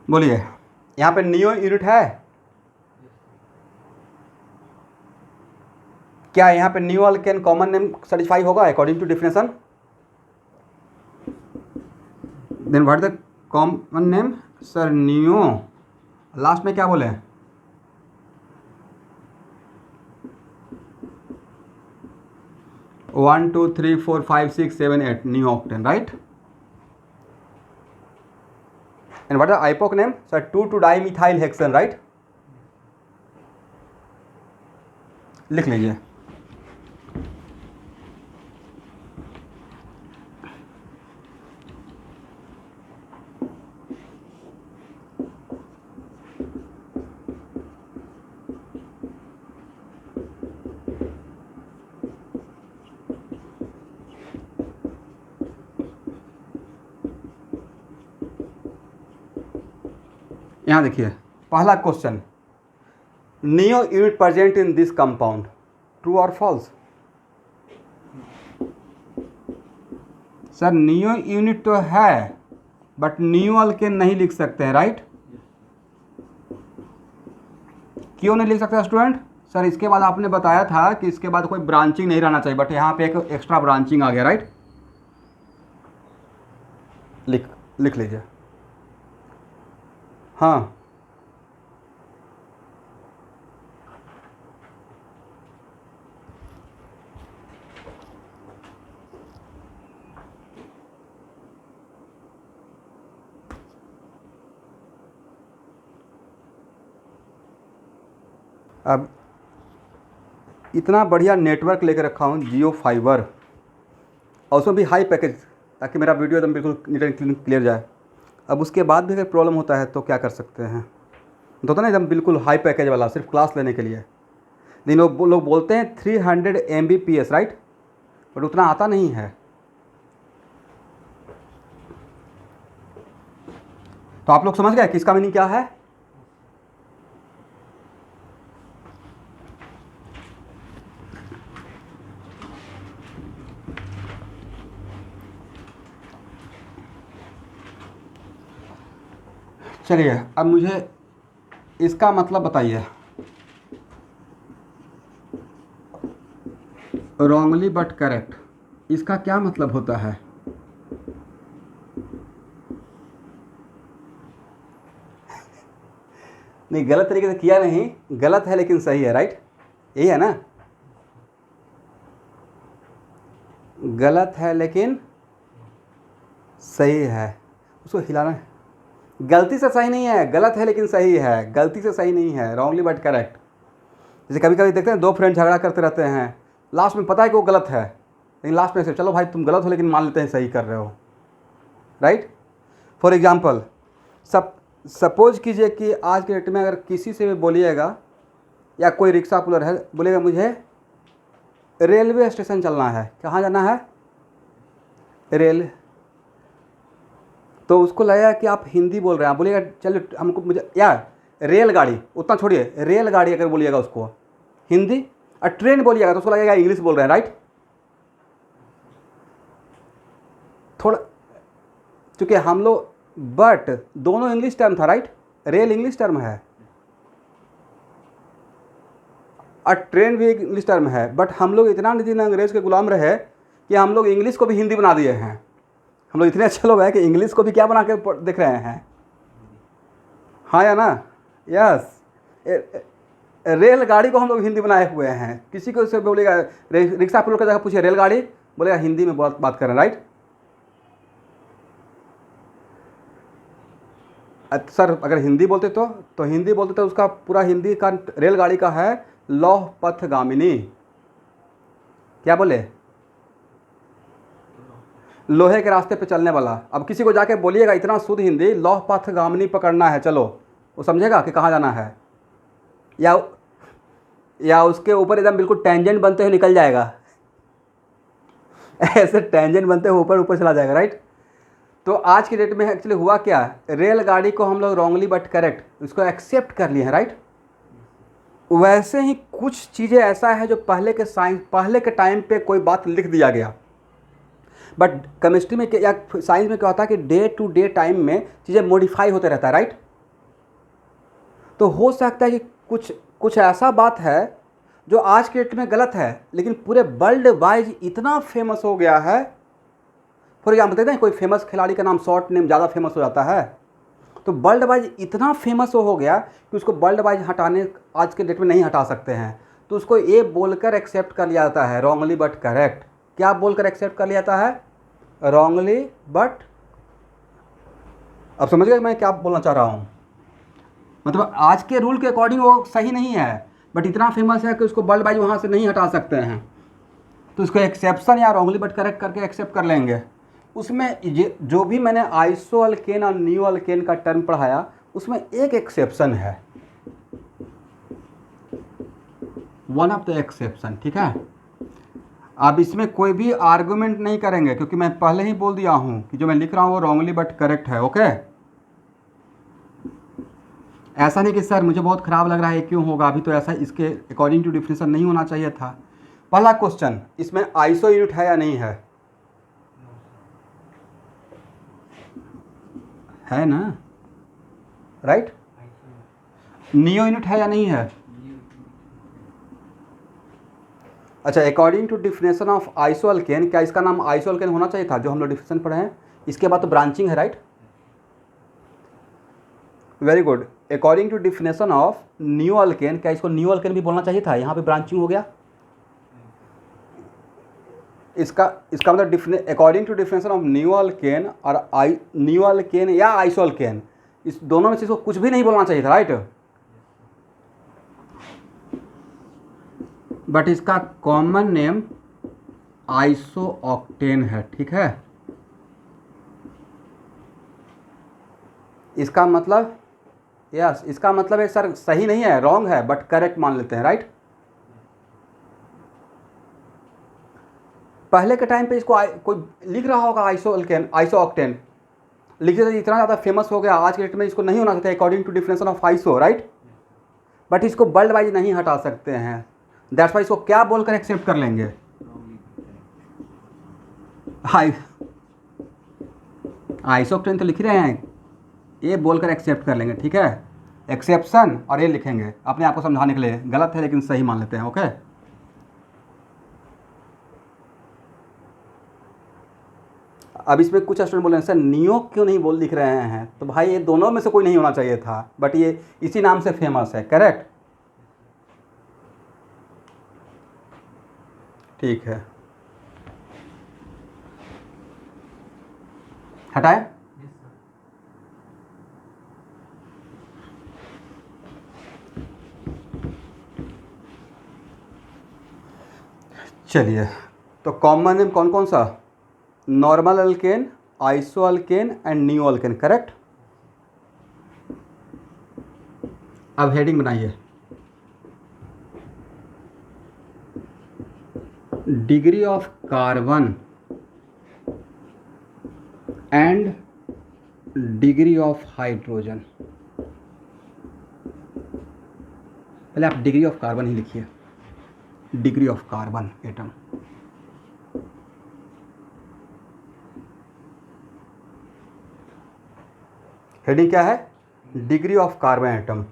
बोलिए, यहाँ पे नियो यूनिट है क्या? यहाँ पे neo alkane common name satisfy होगा according to definition? Then what the common name? Sir neo, last में क्या बोले? One two three four five six seven eight neo octane, right. And what the IUPAC name? Sir 2 dimethyl hexane, right. लिख लीजिए। यहाँ देखिए पहला question, neo unit present in this compound, true और false? Sir neo unit तो है but neo alkane नहीं लिख सकते हैं, राइट। क्यों नहीं लिख सकते स्टूडेंट? सर इसके बाद आपने बताया था कि इसके बाद कोई ब्रांचिंग नहीं रहना चाहिए, बट यहाँ पे एक एक्स्ट्रा ब्रांचिंग आ गया, राइट। लिख लीजिए। हाँ, अब इतना बढ़िया नेटवर्क लेकर रखा हूँ जियो फाइबर, और उसमें भी हाई पैकेज, ताकि मेरा वीडियो एकदम बिल्कुल नीट एंड क्लियर जाए। अब उसके बाद भी अगर प्रॉब्लम होता है तो क्या कर सकते हैं? तो होता ना एकदम बिल्कुल हाई पैकेज वाला, सिर्फ क्लास लेने के लिए। लेकिन वो लोग बोलते हैं 300 Mbps, राइट, बट उतना आता नहीं है। तो आप लोग समझ गए कि इसका मीनिंग क्या है? चलिए अब मुझे इसका मतलब बताइए। रॉन्गली बट करेक्ट, इसका क्या मतलब होता है? नहीं, गलत तरीके से किया नहीं, गलत है लेकिन सही है, राइट? यही है ना? गलत है लेकिन सही है, उसको हिलाना है। गलती से सही नहीं है, गलत है लेकिन सही है, गलती से सही नहीं है, रॉन्गली बट करेक्ट। जैसे कभी कभी देखते हैं दो फ्रेंड झगड़ा करते रहते हैं, लास्ट में पता है कि वो गलत है, लेकिन लास्ट में से चलो भाई तुम गलत हो लेकिन मान लेते हैं सही कर रहे हो, राइट? फॉर एग्जाम्पल, सपोज कीजिए कि आज के डेट में अगर किसी से भी बोलिएगा या कोई रिक्शा पुलर है बोलेगा मुझे रेलवे स्टेशन चलना है, कहाँ जाना है? रेल, तो उसको लगेगा कि आप हिंदी बोल रहे हैं, आप बोलिएगा चलो हमको मुझे यार रेलगाड़ी, उतना छोड़िए, रेलगाड़ी अगर बोलिएगा उसको हिंदी, और ट्रेन बोलिएगा तो उसको लगेगा इंग्लिश बोल रहे हैं, राइट? थोड़ा चूँकि हम लोग, बट दोनों इंग्लिश टर्म था, राइट? रेल इंग्लिश टर्म है और ट्रेन भी एक इंग्लिश टर्म है, बट हम लोग इतना दिन अंग्रेज के गुलाम रहे कि हम लोग इंग्लिश को भी हिंदी बना दिए हैं। हम लोग इतने अच्छे लोग हैं कि इंग्लिश को भी क्या बना के देख रहे हैं, हाँ या ना? यस, रेलगाड़ी को हम लोग हिंदी बनाए हुए हैं। किसी को से बोलेगा रिक्शा पुल का जगह पूछिए रेलगाड़ी, बोलेगा हिंदी में बात कर रहे हैं, राइट? सर अगर हिंदी बोलते तो हिंदी बोलते तो उसका पूरा हिंदी का रेलगाड़ी का है लौह पथगामिनी। क्या बोले? लोहे के रास्ते पे चलने वाला। अब किसी को जाके बोलिएगा इतना शुद्ध हिंदी, लौह पथगामिनी पकड़ना है चलो, वो समझेगा कि कहाँ जाना है, या उसके ऊपर एकदम बिल्कुल टेंजेंट बनते हुए निकल जाएगा ऐसे टेंजेंट बनते हुए ऊपर ऊपर चला जाएगा, राइट? तो आज की डेट में एक्चुअली हुआ क्या, रेलगाड़ी को हम लोग रॉन्गली बट करेक्ट उसको एक्सेप्ट कर लिए हैं, राइट? वैसे ही कुछ चीज़ें ऐसा है जो पहले के टाइम पे कोई बात लिख दिया गया, बट केमिस्ट्री में या साइंस में क्या होता है कि डे टू डे टाइम में चीज़ें मॉडिफाई होते रहता है, राइट? तो हो सकता है कि कुछ ऐसा बात है जो आज के डेट में गलत है लेकिन पूरे वर्ल्ड वाइज इतना फेमस हो गया है। फॉर एग्जाम्पल देखते हैं कोई फेमस खिलाड़ी का नाम शॉर्ट नेम ज़्यादा फेमस हो जाता है, तो वर्ल्ड वाइज इतना फेमस हो गया कि उसको वर्ल्ड वाइज हटाने आज के डेट में नहीं हटा सकते हैं, तो उसको ये बोलकर एक्सेप्ट कर लिया जाता है रॉन्गली बट करेक्ट। क्या बोलकर एक्सेप्ट कर लिया जाता है? Wrongly but. अब समझ गए मैं क्या बोलना चाह रहा हूँ? मतलब आज के रूल के अकॉर्डिंग वो सही नहीं है, बट इतना फेमस है कि उसको वर्ल्ड वाइज वहाँ से नहीं हटा सकते हैं, तो इसको एक्सेप्शन या रॉन्गली बट करेक्ट करके एक्सेप्ट कर लेंगे। उसमें ये जो भी मैंने आइसो अल्केन और नियो अल्केन का टर्म पढ़ाया उसमें एक एक्सेप्शन है, वन ऑफ द एक्सेप्शन, ठीक है? अब इसमें कोई भी आर्गुमेंट नहीं करेंगे क्योंकि मैं पहले ही बोल दिया हूं कि जो मैं लिख रहा हूं वो रॉन्गली बट करेक्ट है, ओके? ऐसा नहीं कि सर मुझे बहुत ख़राब लग रहा है क्यों होगा, अभी तो ऐसा इसके अकॉर्डिंग टू डिफिनेशन नहीं होना चाहिए था। पहला क्वेश्चन, इसमें आइसो यूनिट है या नहीं है? है ना, राइट? नियो यूनिट है या नहीं है? अच्छा, according to definition of iso alkane, क्या इसका नाम आइसो अल्केन होना चाहिए था जो हम लोग डिफिनेशन पढ़े हैं? इसके बाद तो ब्रांचिंग है, right? Very good. According to definition of neo alkane, क्या इसको नियो अल्केन भी बोलना चाहिए था? यहाँ पे ब्रांचिंग हो गया। इसका मतलब according to definition of neo alkane और नियो अल्केन या आइसो अल्केन, इस दोनों में से इसको कुछ भी नहीं बोलना चाहिए था, राइट? बट इसका कॉमन नेम आइसो ऑक्टेन है, ठीक है? इसका मतलब यस, इसका मतलब है सर सही नहीं है, रॉन्ग है, बट करेक्ट मान लेते हैं, राइट? पहले के टाइम पे इसको कोई लिख रहा होगा आइसो अल्केन, आइसो ऑक्टेन लिखते थे, इतना ज़्यादा फेमस हो गया, आज के डेट में इसको नहीं होना चाहिए according to definition of iso, right? But इसको वर्ल्ड वाइज नहीं हटा सकते हैं, दैट्स वाई इसको क्या बोलकर एक्सेप्ट कर लेंगे? आइसो ऑक्टेन तो लिख रहे हैं, ये बोलकर एक्सेप्ट कर लेंगे, ठीक है। एक्सेप्शन और ये लिखेंगे अपने आप को समझाने के लिए, गलत है लेकिन सही मान लेते हैं, ओके। अब इसमें कुछ स्टूडेंट बोल रहे हैं सर नियो क्यों नहीं बोल लिख रहे हैं, तो भाई ये दोनों में से कोई नहीं होना चाहिए था, बट ये इसी नाम से फेमस है, करेक्ट, ठीक है। हटाए, चलिए, तो कॉमन नेम कौन कौन सा, normal alkane, iso alkane and neo alkane, correct. अब हेडिंग बनाइए, degree of carbon and degree of hydrogen. पहले आप डिग्री ऑफ कार्बन ही लिखिए, degree of carbon atom. Heading क्या है, डिग्री ऑफ कार्बन एटम।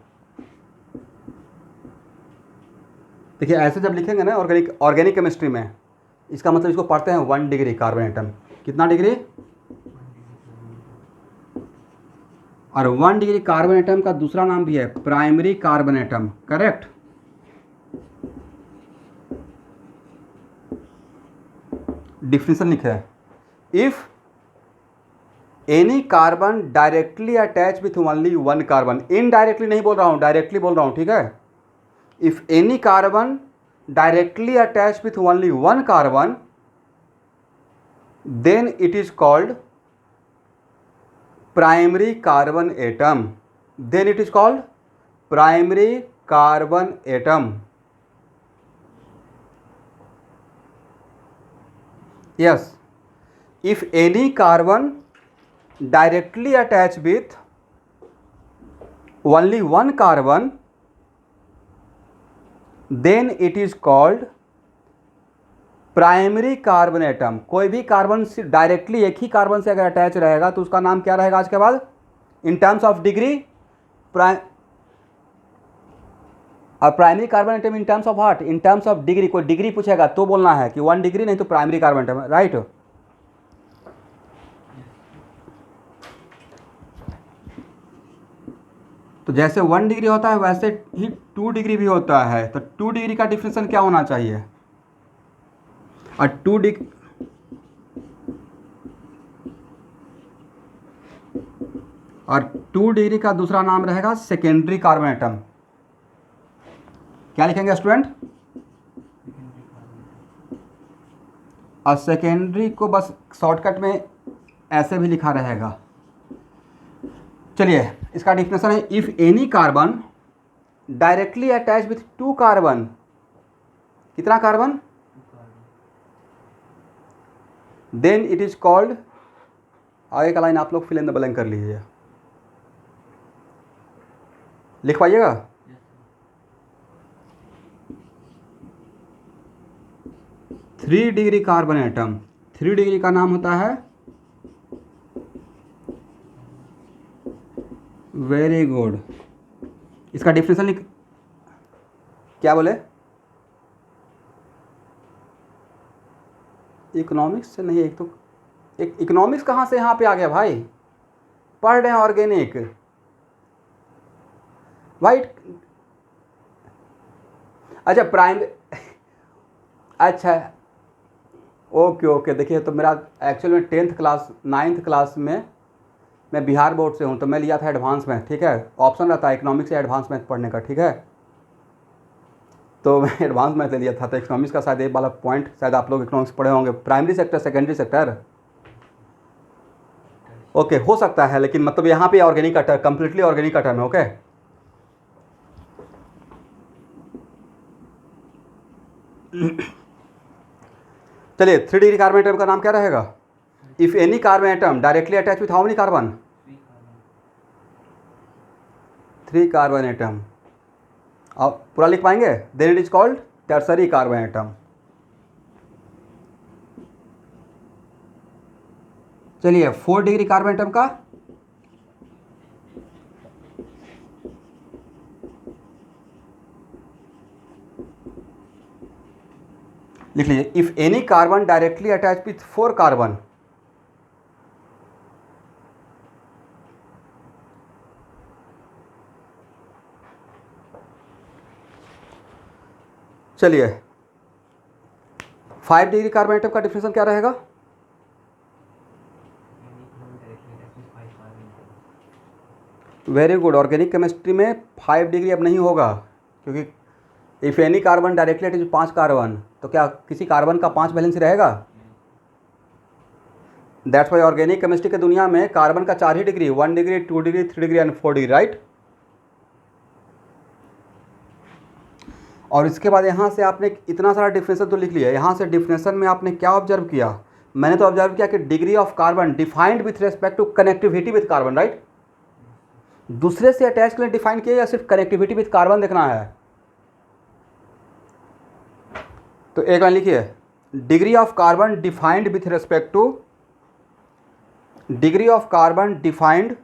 देखिए ऐसे जब लिखेंगे ना ऑर्गेनिक केमिस्ट्री में, इसका मतलब इसको पढ़ते हैं 1 डिग्री कार्बन एटम। कितना डिग्री, और 1 डिग्री कार्बन एटम का दूसरा नाम भी है primary carbon atom, correct. Definition लिखा है, if any carbon directly attach with only 1 carbon, indirectly नहीं बोल रहा हूं, डायरेक्टली बोल रहा हूं, ठीक है। If any carbon directly attach with only 1 carbon, then it is called primary carbon atom, then it is called primary carbon atom. yes, if any carbon directly attach with only 1 carbon, then it is called primary carbon atom. कोई भी carbon directly एक ही carbon से अगर attach रहेगा तो उसका नाम क्या रहेगा आज के बाद, in terms of degree, primary carbon atom in terms of what, in terms of degree. कोई डिग्री पूछेगा तो बोलना है कि 1 डिग्री, नहीं तो प्राइमरी कार्बन एटम, राइट। तो जैसे 1 डिग्री होता है वैसे ही 2 डिग्री भी होता है, तो 2 डिग्री का डिफिनेशन क्या होना चाहिए, और 2 डिग्री और 2 डिग्री का दूसरा नाम रहेगा सेकेंडरी कार्बन एटम। क्या लिखेंगे स्टूडेंट, और सेकेंडरी को बस शॉर्टकट में ऐसे भी लिखा रहेगा। चलिए इसका डिफिनेशन है, if any carbon directly attach with 2 carbon, कितना carbon, then it is called, आगे का लाइन आप लोग फिल इन द ब्लैंक कर लीजिए, लिख पाइएगा। Three degree carbon atom, 3 degree का नाम होता है, वेरी गुड। इसका डिफिनेशन लिख, क्या बोले, इकोनॉमिक्स से नहीं, एक तो एक इकोनॉमिक्स कहाँ से यहाँ पे आ गया भाई, पढ़ रहे हैं ऑर्गेनिक भाई। अच्छा प्राइम, अच्छा ओके ओके। देखिए तो मेरा एक्चुअल में 10th क्लास 9th क्लास में, मैं बिहार बोर्ड से हूँ, तो मैं लिया था एडवांस मैथ, ठीक है। ऑप्शन रहता है इकोनॉमिक्स या एडवांस मैथ पढ़ने का, ठीक है। तो मैं एडवांस मैथ ले लिया था, तो इकोनॉमिक्स का शायद एक वाला पॉइंट शायद आप लोग इकोनॉमिक्स पढ़े होंगे, primary sector secondary sector, okay हो सकता है, लेकिन मतलब यहाँ पे ऑर्गेनिक का टर्म, कंप्लीटली ऑर्गेनिक का टर्म है, ओके। चलिए 3 डिग्री कार्बन एटम का नाम क्या रहेगा, if any carbon atom directly attach with how many carbon, 3 carbon atom, आप पूरा लिख पाएंगे, then it is called tertiary carbon atom. चलिए 4 डिग्री कार्बन एटम का, लिख लीजिए, if any carbon directly attach with 4 carbon, चलिए 5 डिग्री कार्बन एटम का डिफिनेशन क्या रहेगा? वेरी गुड, ऑर्गेनिक केमिस्ट्री में 5 डिग्री अब नहीं होगा, क्योंकि if any carbon directly attach 5 carbon, तो क्या किसी कार्बन का 5 वैलेंसी रहेगा? दैट्स वाई ऑर्गेनिक केमिस्ट्री की दुनिया में कार्बन का 4 ही degree, 1 degree, 2 degree, 3 degree and 4 degree, right. और इसके बाद यहाँ से आपने इतना सारा डिफिनेशन तो लिख लिया, यहाँ से डिफिनेशन में आपने क्या ऑब्जर्व किया? मैंने तो ऑब्जर्व किया कि degree of carbon defined with respect to connectivity with carbon, right. दूसरे से अटैच के लिए डिफाइन किया या सिर्फ कनेक्टिविटी विथ कार्बन देखना है? तो एक लाइन लिखिए, degree of carbon defined with respect to, degree of carbon defined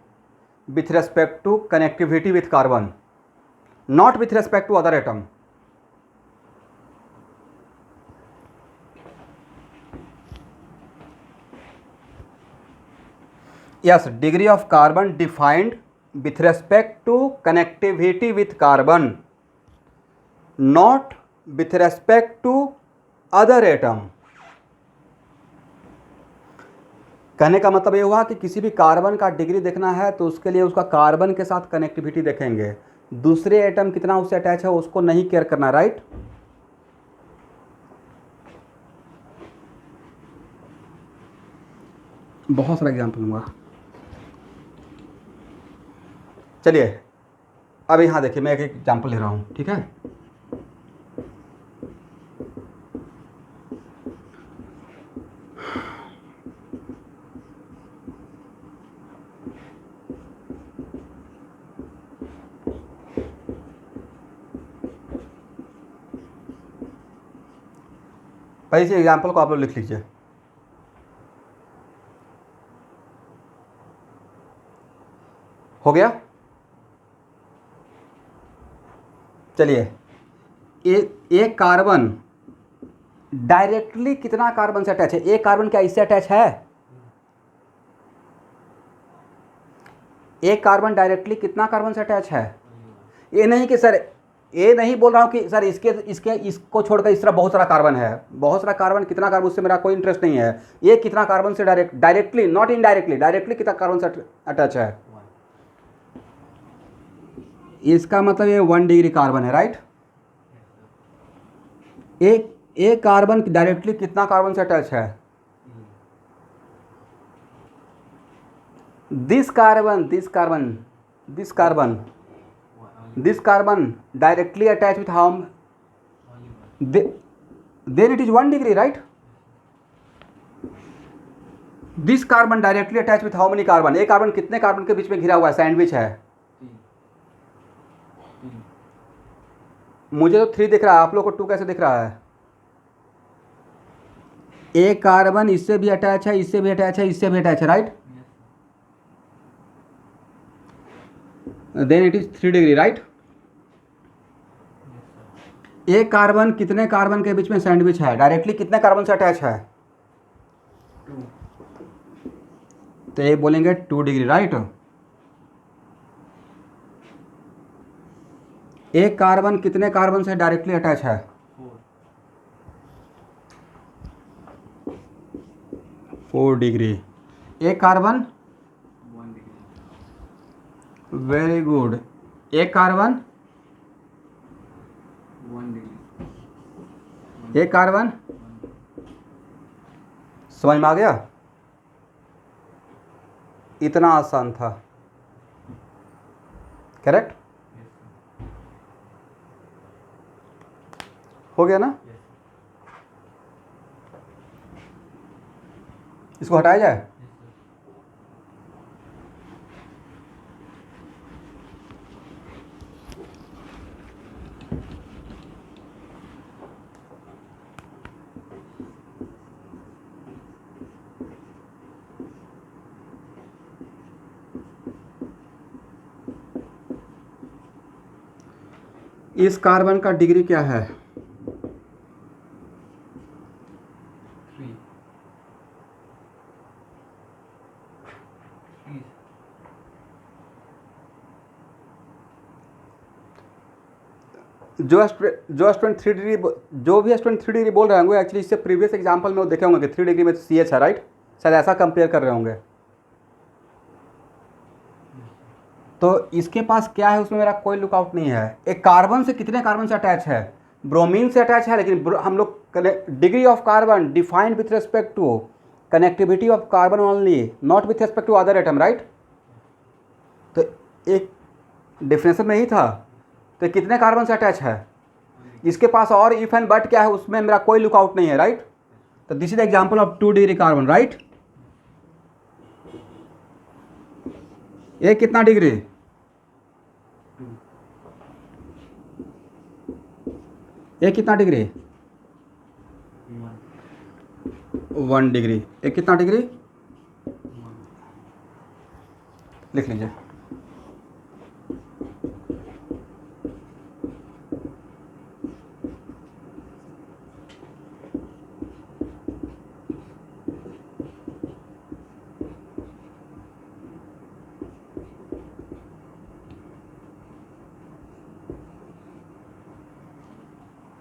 with respect to connectivity with carbon, not with respect to other atom. yes, degree of carbon defined with respect to connectivity with carbon, not with respect to other atom। कहने का मतलब ये हुआ कि किसी भी carbon का degree देखना है तो उसके लिए उसका कार्बन के साथ कनेक्टिविटी देखेंगे, दूसरे एटम कितना उससे अटैच है उसको नहीं केयर करना, राइट। बहुत सारा एग्जाम्पल दूंगा। चलिए अब यहाँ देखिए, मैं एक एग्जाम्पल ले रहा हूँ, ठीक है। पहले इस एग्जाम्पल को आप लोग लिख लीजिए। हो गया? चलिए, एक कार्बन डायरेक्टली कितना कार्बन से अटैच है? एक कार्बन क्या इससे अटैच है? एक कार्बन डायरेक्टली कितना कार्बन से अटैच है? ये नहीं कि सर, ये नहीं बोल रहा हूँ कि सर इसको छोड़कर इस तरह बहुत सारा कार्बन है, बहुत सारा कार्बन, कितना कार्बन, उससे मेरा कोई इंटरेस्ट नहीं है। ये कितना कार्बन से डायरेक्टली, नॉट इनडायरेक्टली, डायरेक्टली कितना कार्बन से अटैच है? इसका मतलब ये 1 डिग्री कार्बन है, राइट। एक कार्बन डायरेक्टली कितना कार्बन से अटैच है? This carbon directly attach with how, then it is 1 degree, right. This carbon directly attach with how many carbon? एक कार्बन कितने कार्बन के बीच में घिरा हुआ है, सैंडविच है? मुझे तो 3 दिख रहा है, आप लोग को 2 कैसे दिख रहा है? एक कार्बन इससे भी अटैच है, इससे भी अटैच है, इससे भी अटैच है, right. Then it is 3 degree, right. एक कार्बन कितने कार्बन के बीच में सैंडविच है? डायरेक्टली कितने कार्बन से अटैच है? तो ये बोलेंगे 2 डिग्री, राइट। एक कार्बन कितने कार्बन से डायरेक्टली अटैच है? 4 डिग्री। एक कार्बन, 1 डिग्री। Very good. एक कार्बन, 1 डिग्री। एक कार्बन, समझ में आ गया? इतना आसान था, करेक्ट? हो गया ना? इसको हटाया जाए? इस कार्बन का डिग्री क्या है? Yes. जो स्टूडेंट 3 डिग्री जो भी स्टूडेंट 3 डिग्री बोल रहे होंगे एक्चुअली इससे प्रीवियस एग्जाम्पल में वो देखे होंगे कि 3 डिग्री में CH है, राइट? शायद ऐसा कंपेयर कर रहे होंगे। तो इसके पास क्या है, उसमें मेरा कोई लुकआउट नहीं है। एक कार्बन से कितने कार्बन से अटैच है? ब्रोमीन से अटैच है, लेकिन हम लोग degree of carbon defined with respect to connectivity of carbon only, not with respect to other atom, right? तो एक डिफिनेशन में ही था। तो कितने कार्बन से अटैच है? इसके पास और इफ एंड बट क्या है, उसमें मेरा कोई लुकआउट नहीं है, राइट? तो this is the example of 2 degree carbon, right? ये कितना डिग्री? 2. ये कितना डिग्री? 1. 1 डिग्री। ये कितना डिग्री? 1. लिख लीजिए।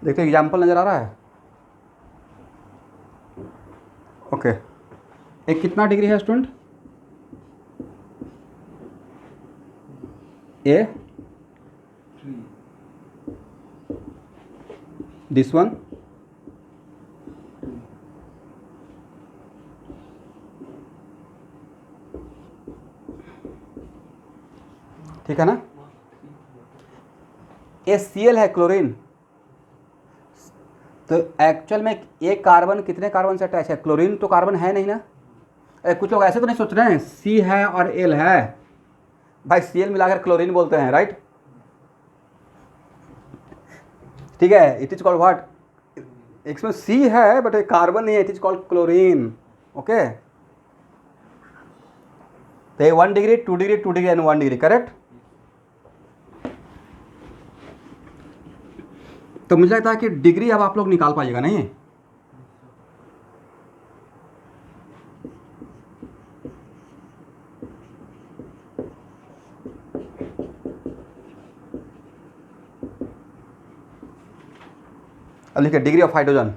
देखते एग्जाम्पल नज़र आ रहा है? ओके। एक कितना डिग्री है स्टूडेंट? ए 3. This one 2. ठीक है ना? ये Cl है, क्लोरीन। तो एक्चुअल में एक कार्बन कितने कार्बन से अटैच है? क्लोरीन तो कार्बन है नहीं ना। कुछ लोग ऐसे तो नहीं सोच रहे हैं C है और L है, भाई Cl मिलाकर क्लोरीन बोलते हैं, राइट? ठीक है, इट इज कॉल्ड व्हाट? इसमें C है बट कार्बन नहीं है, it is called chlorine. Okay, तो ये 1 degree 2 degree 2 degree and 1 degree, correct? तो मुझे लगता है कि डिग्री अब आप लोग निकाल पाइएगा नहीं? अब लिखिए डिग्री ऑफ हाइड्रोजन।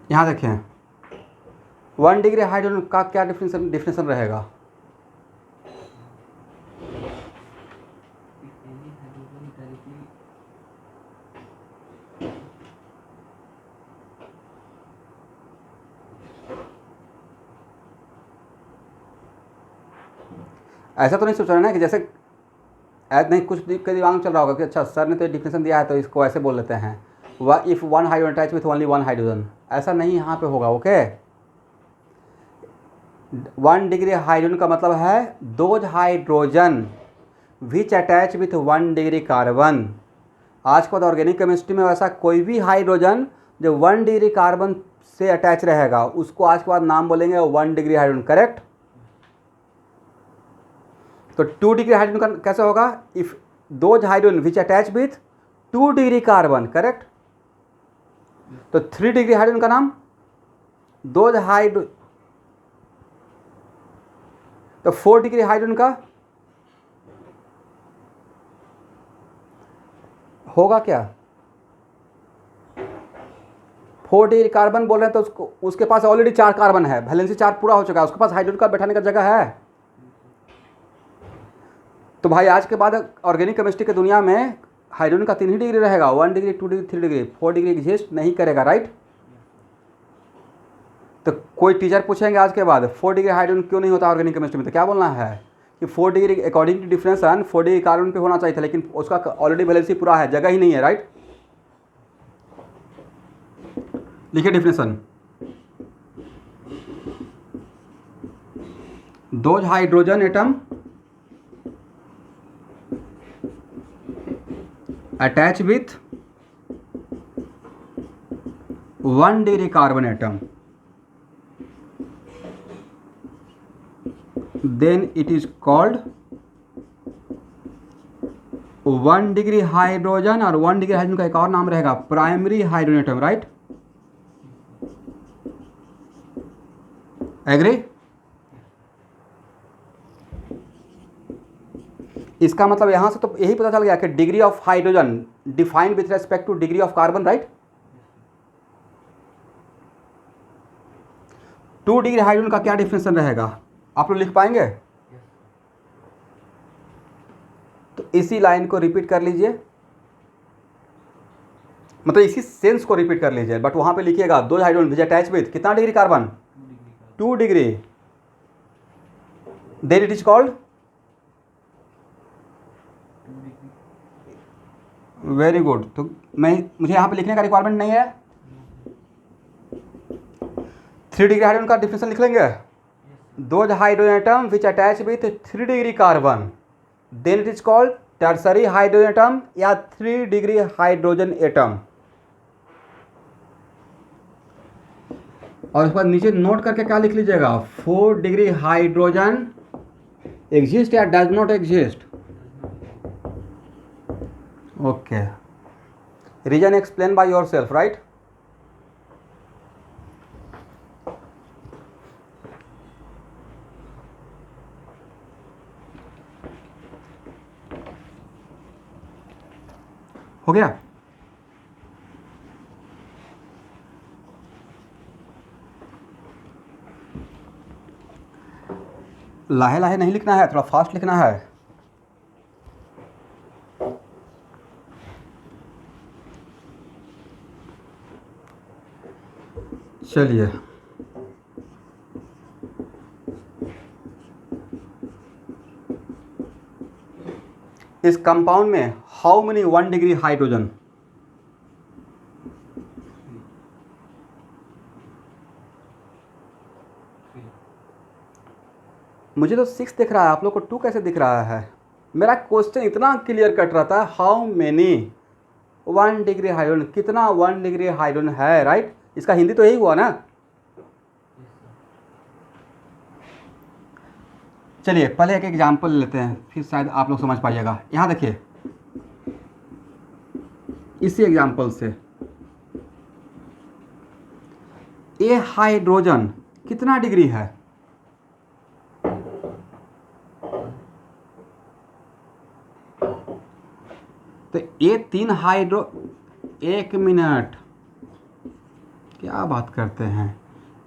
यहाँ देखें 1 डिग्री हाइड्रोजन का क्या डिफिनेशन रहेगा? If any hydrogen directly ऐसा तो नहीं सोच रहे ना कि जैसे नहीं कुछ के दिमाग में चल रहा होगा कि अच्छा सर ने तो डिफिनेशन दिया है तो इसको ऐसे बोल लेते हैं, if 1 hydrogen attach with only 1 hydrogen, ऐसा नहीं यहाँ पे होगा। ओके, 1 डिग्री हाइड्रोजन का मतलब है those hydrogen which attach with 1 degree carbon. आज के बाद ऑर्गेनिक केमिस्ट्री में वैसा कोई भी हाइड्रोजन जो 1 डिग्री कार्बन से अटैच रहेगा उसको आज के बाद नाम बोलेंगे 1 डिग्री हाइड्रोजन, करेक्ट? तो 2 डिग्री हाइड्रोजन का कैसे होगा? If those hydrogen which attach with 2 degree carbon, correct? तो 3 डिग्री हाइड्रोजन का नाम दोज हाइड्रो, तो 4 डिग्री हाइड्रोजन का होगा क्या? 4 डिग्री कार्बन बोल रहे हैं तो उसके पास ऑलरेडी 4 कार्बन है, वैलेंसी चार्ज पूरा हो चुका है, उसके पास हाइड्रोजन का बैठाने का जगह है। तो भाई आज के बाद ऑर्गेनिक केमिस्ट्री की दुनिया में हाइड्रोजन का 3 ही डिग्री रहेगा, 1 degree 2 degree 3 degree, 4 degree exist नहीं करेगा, राइट? तो कोई टीचर पूछेंगे आज के बाद 4 डिग्री हाइड्रोजन क्यों नहीं होता ऑर्गेनिक केमिस्ट्री में, तो क्या बोलना है कि 4 degree according to definition 4 degree carbon पे होना चाहिए था, लेकिन उसका ऑलरेडी वैलेंसी पूरा है, जगह ही नहीं है, राइट? लिखिए definition. Those hydrogen atom attach with 1 degree carbon atom, then it is called 1 degree hydrogen और 1 डिग्री हाइड्रोजन का एक और नाम रहेगा primary hydrogen atom, right? Agree? इसका मतलब यहां से तो यही पता चल गया कि degree of hydrogen defined with respect to degree of carbon, right? 2 degree hydrogen का क्या डिफिनेशन रहेगा, आप लोग लिख पाएंगे? तो इसी लाइन को रिपीट कर लीजिए, मतलब इसी सेंस को रिपीट कर लीजिए, बट वहां पे लिखिएगा 2 हाइड्रोजन विच अटैच विथ कितना degree carbon? 2 degree, then it is called very good. तो मुझे यहाँ पे लिखने का रिक्वायरमेंट नहीं है। 3 डिग्री हाइड्रोजन का डिफिनेशन लिख लेंगे, 2 hydrogen atom which attach with 3 degree carbon, then it is called tertiary hydrogen atom या 3 डिग्री हाइड्रोजन एटम। और उसके बाद नीचे नोट करके क्या लिख लीजिएगा, 4 डिग्री हाइड्रोजन एग्जिस्ट या does not exist. Okay, reason explain by yourself, right? हो गया? लाहे लाहे नहीं लिखना है, थोड़ा फास्ट लिखना है। चलिए, इस कंपाउंड में हाउ मेनी 1 डिग्री हाइड्रोजन? मुझे तो 6 दिख रहा है, आप लोग को 2 कैसे दिख रहा है? मेरा क्वेश्चन इतना क्लियर कट रहा था, हाउ मेनी 1 डिग्री हाइड्रोजन, कितना 1 डिग्री हाइड्रोजन है, राइट? इसका हिंदी तो यही हुआ ना। चलिए पहले एक एग्जाम्पल लेते हैं, फिर शायद आप लोग समझ पाइएगा। यहाँ देखिए, इसी एग्जाम्पल से ए हाइड्रोजन कितना डिग्री है? तो ये 3 हाइड्रो, 1 मिनट, क्या बात करते हैं?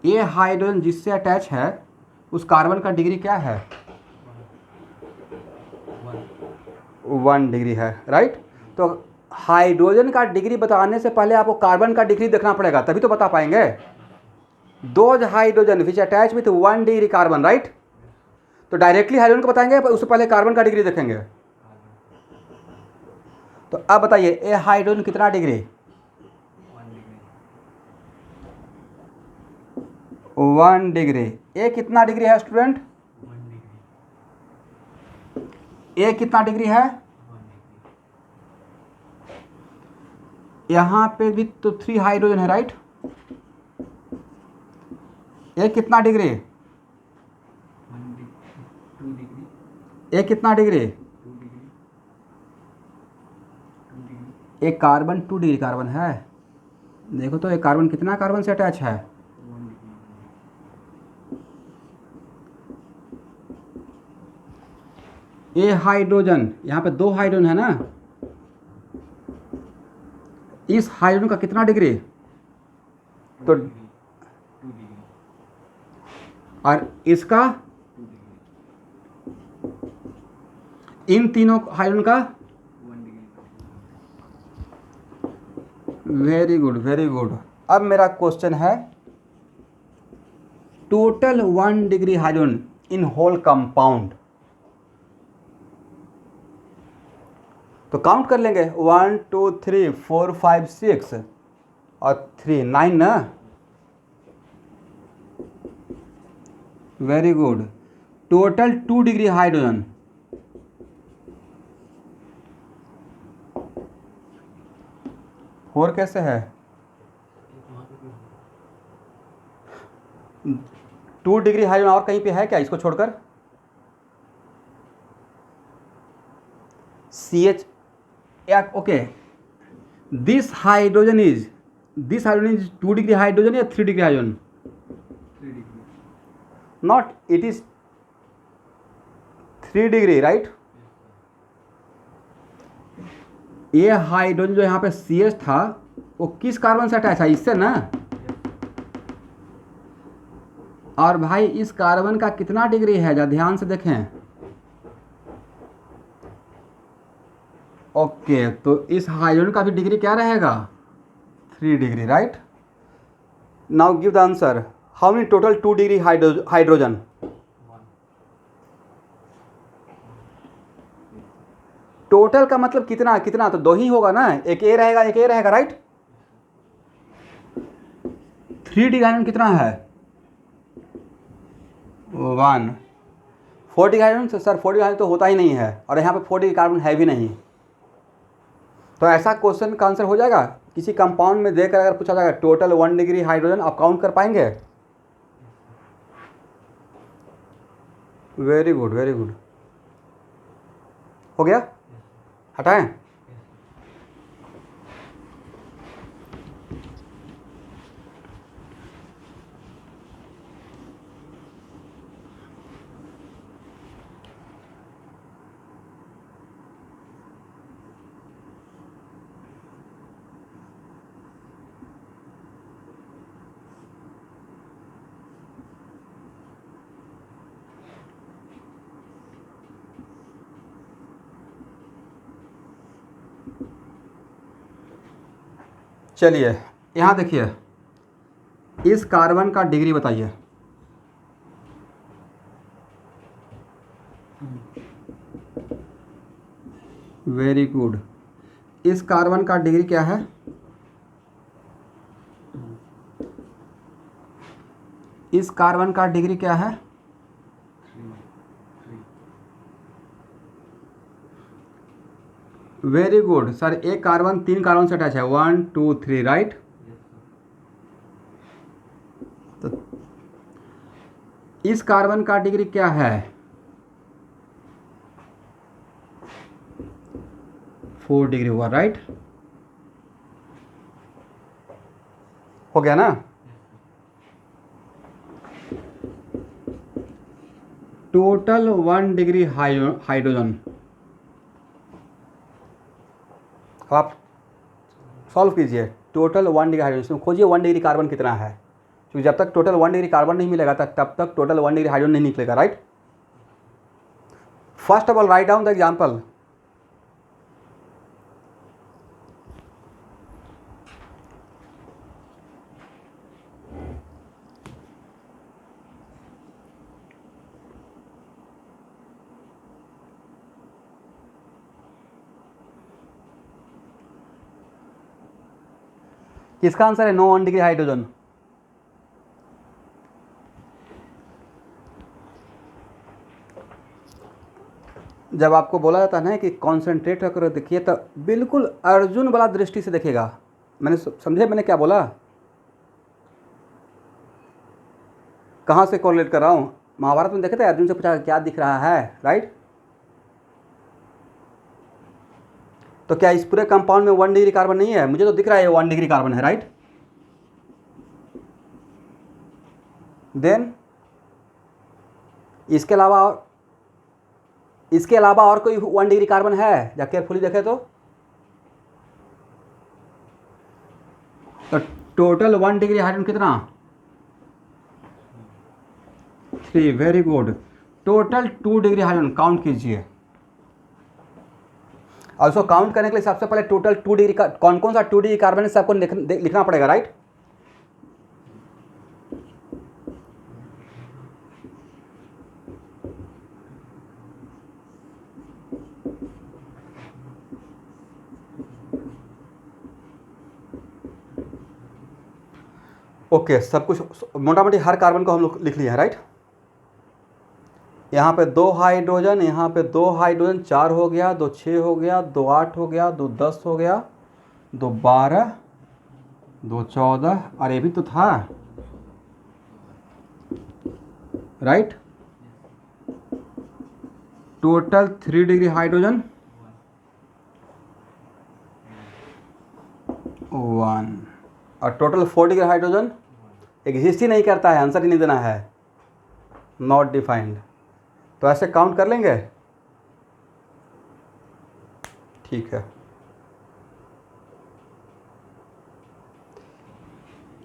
ये हाइड्रोजन जिससे अटैच है उस कार्बन का डिग्री क्या है? 1 डिग्री है, राइट? तो हाइड्रोजन का डिग्री बताने से पहले आपको कार्बन का डिग्री देखना पड़ेगा, तभी तो बता पाएंगे। 2 hydrogen which attach with 1 degree carbon, right? तो डायरेक्टली हाइड्रोजन को बताएंगे, पर उससे पहले कार्बन का डिग्री देखेंगे। तो अब बताइए, ए हाइड्रोजन कितना डिग्री? 1 डिग्री। ए कितना डिग्री है स्टूडेंट? ए कितना डिग्री है? यहाँ पे भी तो 3 हाइड्रोजन है, राइट? ए कितना डिग्री? 2 डिग्री। ए कितना डिग्री? 2 डिग्री। 2 डिग्री। एक कार्बन 2 डिग्री कार्बन है। देखो तो एक कार्बन कितना कार्बन से अटैच है? 1 डिग्री। ए हाइड्रोजन, यहाँ पे 2 हाइड्रोजन है ना, इस हाइड्रोजन का कितना डिग्री? तो 2 डिग्री। और इसका, 2 डिग्री। इन तीनों हाइड्रोजन का 1 degree. Very good, very good. अब मेरा क्वेश्चन है, total 1 degree hydrogen in whole compound, तो काउंट कर लेंगे, 1 2 3 4 5 6 और 3 9 ना। Very good. Total 2 degree hydrogen, four कैसे है? 2 डिग्री हाइड्रोजन और कहीं पे है क्या इसको छोड़कर? CH okay, this hydrogen is 2 degree hydrogen या 3 degree hydrogen? 3 degree. Not, it is 3 degree, right? ये हाइड्रोजन जो यहाँ पे CH था वो किस कार्बन से अटैच है? इससे ना। और भाई इस कार्बन का कितना डिग्री है, जरा ध्यान से देखें। ओके, तो इस हाइड्रोजन का भी डिग्री क्या रहेगा? 3 degree, right? Now give the answer, how many total 2 degree hydrogen? 1. Total का मतलब कितना कितना? तो 2 ही होगा ना, एक ए रहेगा एक ए रहेगा, राइट? 3 डिग्री हाइड्रोजन कितना है? 1. 4 degree hydrogen sir, 4 degree hydrogen तो होता ही नहीं है, और यहाँ पे 4 डिग्री कार्बन है भी नहीं। तो ऐसा क्वेश्चन का आंसर हो जाएगा किसी कंपाउंड में देकर अगर पूछा जाएगा टोटल 1 डिग्री हाइड्रोजन, आप काउंट कर पाएंगे? Very good, very good. हो गया? हटाएं? चलिए यहाँ देखिए, इस कार्बन का डिग्री बताइए। Very good. इस कार्बन का डिग्री क्या है? इस कार्बन का डिग्री क्या है? 3. वेरी गुड सर, एक कार्बन 3 कार्बन से अटैच है, 1 2 3, राइट? Yes, sir. तो इस कार्बन का डिग्री क्या है? 4 डिग्री हुआ, राइट? हो गया ना? Total 1 degree hydrogen. आप सॉल्व कीजिए, टोटल 1 डिग्री हाइड्रोजन खोजिए, 1 डिग्री कार्बन कितना है, क्योंकि जब तक टोटल 1 डिग्री कार्बन नहीं मिलेगा तब तक टोटल 1 डिग्री हाइड्रोजन नहीं निकलेगा, right? First of all write down the example. किसका आंसर है नो 1 डिग्री हाइड्रोजन? जब आपको बोला जाता है ना कि कॉन्सेंट्रेट कर देखिए, तो बिल्कुल अर्जुन वाला दृष्टि से देखेगा। मैंने समझे मैंने क्या बोला? कहाँ से कोरिलेट कर रहा हूँ? महाभारत में देखे थे, अर्जुन से पूछा क्या दिख रहा है, राइट? तो क्या इस पूरे कंपाउंड में 1 डिग्री कार्बन नहीं है? मुझे तो दिख रहा है ये 1 डिग्री कार्बन है, राइट? देन इसके अलावा और कोई 1 डिग्री कार्बन है? जब केयरफुली देखे तो टोटल 1 डिग्री हाइड्रोजन कितना? 3, very good. Total 2 degree hydrogen count कीजिए। और उसको काउंट करने के लिए सबसे पहले टोटल 2 डिग्री का कौन कौन सा 2 डिग्री कार्बन है सबको लिखना पड़ेगा, राइट? ओके, सब कुछ मोटा मोटी हर कार्बन को हम लोग लिख लिए हैं, राइट? यहाँ पे 2 हाइड्रोजन, यहाँ पे 2 हाइड्रोजन, 4 हो गया, 2 6 हो गया, 2 8 हो गया, 2 10 हो गया, 2 12, 2 14, और ये भी तो था, राइट? Total 3 degree hydrogen. 1 और टोटल 4 डिग्री हाइड्रोजन एग्जिस्ट ही नहीं करता है, आंसर ही नहीं देना है, नॉट डिफाइंड। तो ऐसे काउंट कर लेंगे, ठीक है।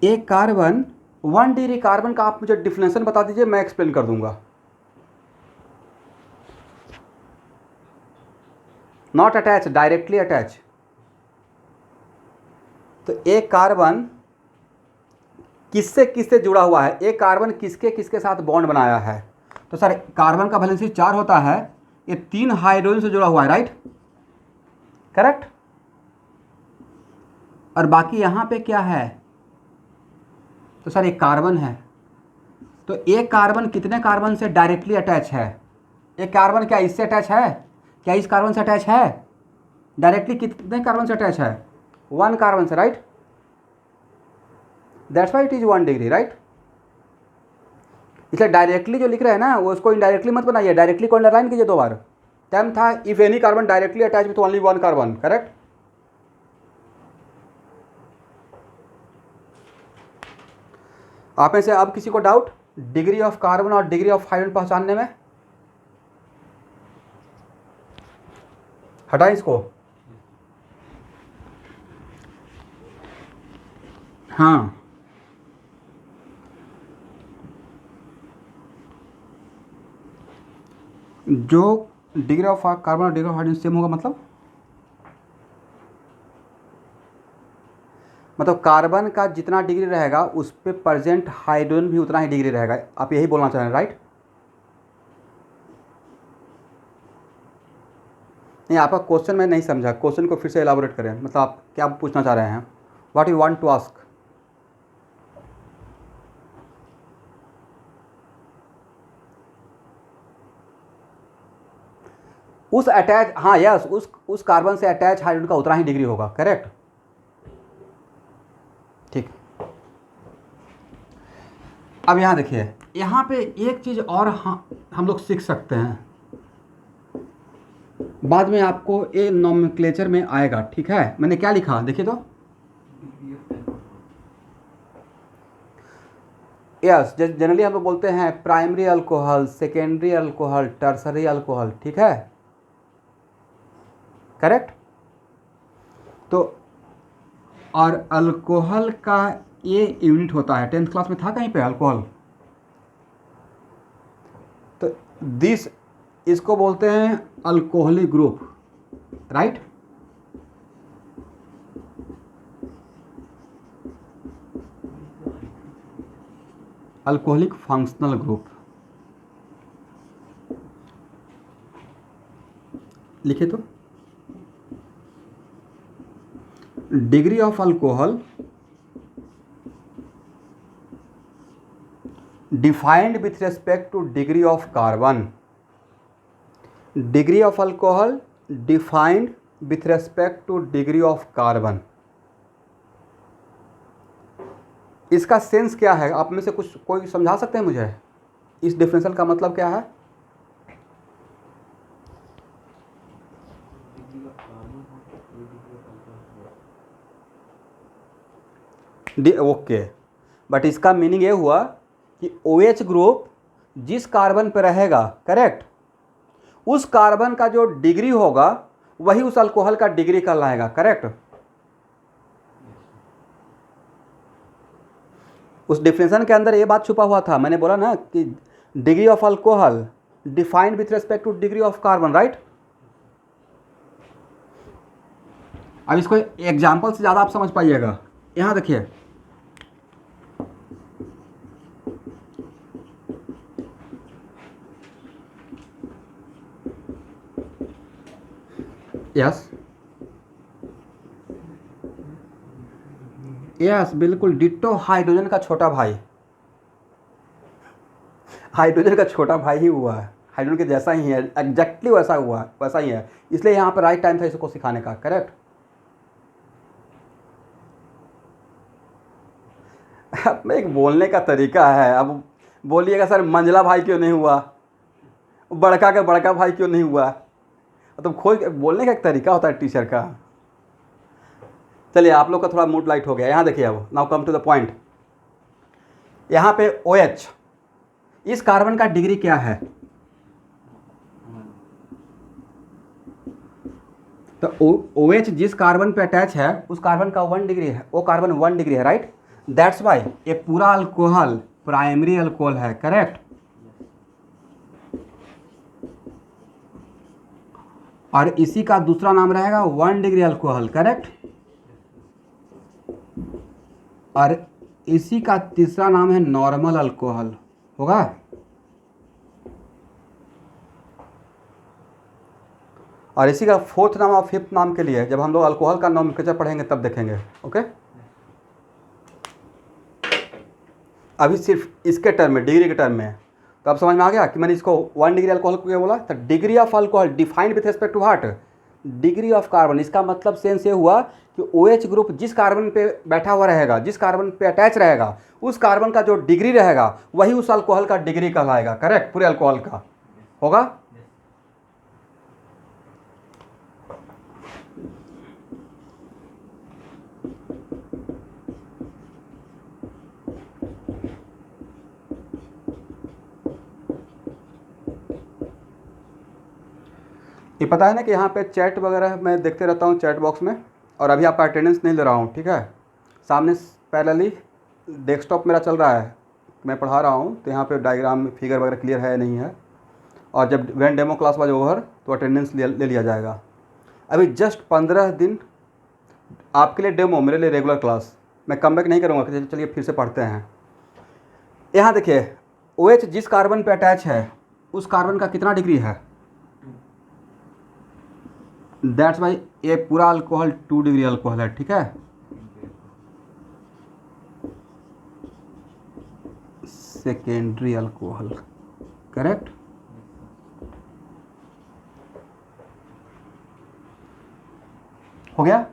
एक कार्बन 1 डिग्री कार्बन का आप मुझे डिफिनेशन बता दीजिए, मैं एक्सप्लेन कर दूंगा। Not attach, directly attach. तो एक कार्बन किससे किससे जुड़ा हुआ है, एक कार्बन किसके किसके साथ बॉन्ड बनाया है। तो सर कार्बन का वैलेंसी 4 होता है, ये 3 हाइड्रोजन से जुड़ा हुआ है, राइट, करेक्ट। और बाकी यहाँ पे क्या है, तो सर एक कार्बन है। तो एक कार्बन कितने कार्बन से डायरेक्टली अटैच है, एक कार्बन क्या इससे अटैच है, क्या इस कार्बन से अटैच है, डायरेक्टली कितने कार्बन से अटैच है, 1 कार्बन से, right. That's why it is 1 degree, right. इसलिए डायरेक्टली जो लिख रहे हैं ना वो उसको इनडायरेक्टली मत बनाइए, डायरेक्टली को अंडरलाइन कीजिए 2 बार। टाइम था if any carbon directly attach with only 1 carbon, correct. आप में से अब किसी को डाउट डिग्री ऑफ कार्बन और डिग्री ऑफ हाइड्रोजन पहचानने में? हटाएं इसको। हाँ, जो डिग्री ऑफ कार्बन और डिग्री ऑफ हाइड्रोजन सेम होगा, मतलब कार्बन का जितना डिग्री रहेगा उस पे प्रेजेंट हाइड्रोजन भी उतना ही डिग्री रहेगा, आप यही बोलना चाह रहे हैं, राइट। नहीं, आपका क्वेश्चन मैं नहीं समझा, क्वेश्चन को फिर से एलाबोरेट करें, मतलब आप क्या पूछना चाह रहे हैं, what you want to ask. उस अटैच, हाँ यस, उस कार्बन से अटैच हाइड्रोजन का उतना ही डिग्री होगा, करेक्ट, ठीक। अब यहाँ देखिए, यहाँ पे एक चीज़ और हम लोग सीख सकते हैं, बाद में आपको ये नॉमेनक्लेचर में आएगा, ठीक है। मैंने क्या लिखा देखिए तो, यस, जनरली हम लोग बोलते हैं primary alcohol, secondary alcohol, tertiary alcohol, ठीक है, करेक्ट। तो और अल्कोहल का ये यूनिट होता है, 10th क्लास में था कहीं पे अल्कोहल, तो दिस, इसको बोलते हैं alcoholic group, right. Alcoholic functional group लिखे तो, degree of alcohol defined with respect to degree of carbon, degree of alcohol defined with respect to degree of carbon. इसका सेंस क्या है, आप में से कुछ कोई समझा सकते हैं मुझे, इस डिफरेंशियल का मतलब क्या है? ओके, बट इसका मीनिंग ये हुआ कि OH ग्रुप जिस कार्बन पर रहेगा, करेक्ट, उस कार्बन का जो डिग्री होगा वही उस अल्कोहल का डिग्री कहलाएगा, करेक्ट। उस डिफिनेशन के अंदर ये बात छुपा हुआ था, मैंने बोला ना कि degree of alcohol defined with respect to degree of carbon, right. अब इसको एग्जाम्पल से ज़्यादा आप समझ पाइएगा, यहाँ देखिए, यस यस, बिल्कुल डिट्टो हाइड्रोजन का छोटा भाई, हाइड्रोजन का छोटा भाई ही हुआ है, हाइड्रोजन के जैसा ही है, एग्जैक्टली वैसा हुआ है, वैसा ही है, इसलिए यहाँ पर राइट टाइम था इसको सिखाने का, करेक्ट। अब एक बोलने का तरीका है, अब बोलिएगा सर मंझला भाई क्यों नहीं हुआ, बड़का का बड़का भाई क्यों नहीं हुआ, तो खोज बोलने का एक तरीका होता है टीचर का। चलिए आप लोग का थोड़ा मूड लाइट हो गया। यहाँ देखिए, अब now come to the point. यहाँ पे OH, इस कार्बन का डिग्री क्या है? तो OH जिस कार्बन पे अटैच है उस कार्बन का 1 डिग्री है, वो कार्बन 1 डिग्री है, राइट। दैट्स वाई ये पूरा अल्कोहल प्राइमरी अल्कोहल है, करेक्ट। और इसी का दूसरा नाम रहेगा 1 डिग्री अल्कोहल, करेक्ट। और इसी का तीसरा नाम है नॉर्मल अल्कोहल, होगा। और इसी का फोर्थ नाम और फिफ्थ नाम के लिए जब हम लोग अल्कोहल का नोमेनक्लेचर पढ़ेंगे तब देखेंगे, ओके। अभी सिर्फ इसके टर्म में, डिग्री के टर्म में, तो अब समझ में आ गया कि मैंने इसको 1 डिग्री अल्कोहल को क्या बोला। तो degree of alcohol defined with respect to what? Degree of carbon. इसका मतलब सेंस ये हुआ कि OH ग्रुप जिस कार्बन पे बैठा हुआ रहेगा, जिस कार्बन पे अटैच रहेगा, उस कार्बन का जो डिग्री रहेगा वही उस अल्कोहल का डिग्री कहलाएगा, करेक्ट, पूरे अल्कोहल का, होगा। ये पता है ना कि यहाँ पे चैट वगैरह मैं देखते रहता हूँ चैट बॉक्स में, और अभी आपका अटेंडेंस नहीं ले रहा हूँ, ठीक है। सामने पैरेलली डेस्कटॉप मेरा चल रहा है, मैं पढ़ा रहा हूँ, तो यहाँ पे डायग्राम फिगर वगैरह क्लियर है नहीं है। और जब when demo class was over तो अटेंडेंस ले लिया जाएगा। अभी जस्ट 15 दिन आपके लिए डेमो, मेरे लिए रेगुलर क्लास। मैं कम बैक नहीं करूँगा, चलिए फिर से पढ़ते हैं। यहाँ देखिए, OH जिस कार्बन पे अटैच है उस कार्बन का कितना डिग्री है? दैट्स वाई ये पूरा अल्कोहल 2 डिग्री अल्कोहल है, ठीक है। Secondary alcohol, correct. हो गया।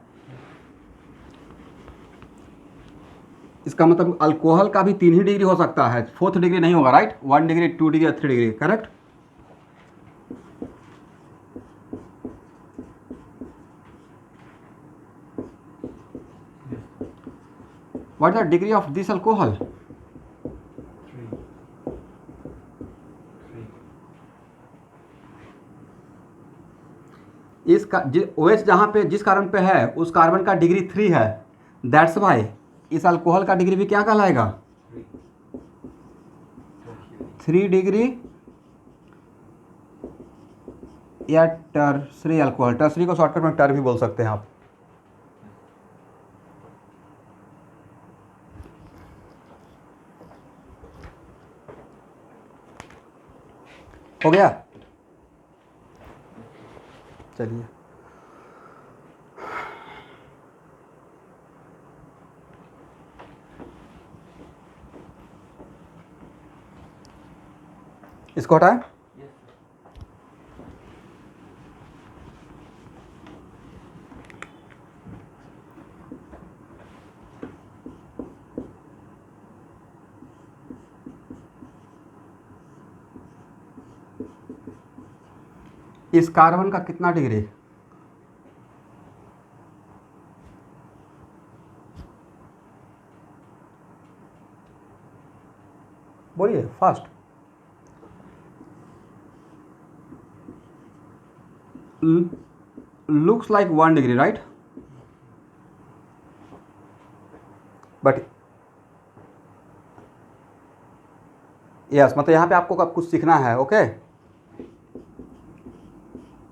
इसका मतलब अल्कोहल का भी 3 ही डिग्री हो सकता है, 4th डिग्री नहीं होगा, right. 1 degree, 2 degree, 3 degree, correct. What is the degree of this alcohol? 3. इसका OH जहाँ पे जिस कार्बन पे है उस कार्बन का डिग्री 3 है। दैट्स वाई इस अल्कोहल का डिग्री भी क्या कहलाएगा? 3 डिग्री या टर्सरी अल्कोहल। टर्सरी को शॉर्टकट में टर भी बोल सकते हैं आप। हो गया। चलिए, इसको हटाएं। इस कार्बन का कितना डिग्री? बोलिए fast. Looks like 1 degree, right. But yes, मतलब यहाँ पे आपको कुछ सीखना है, ओके।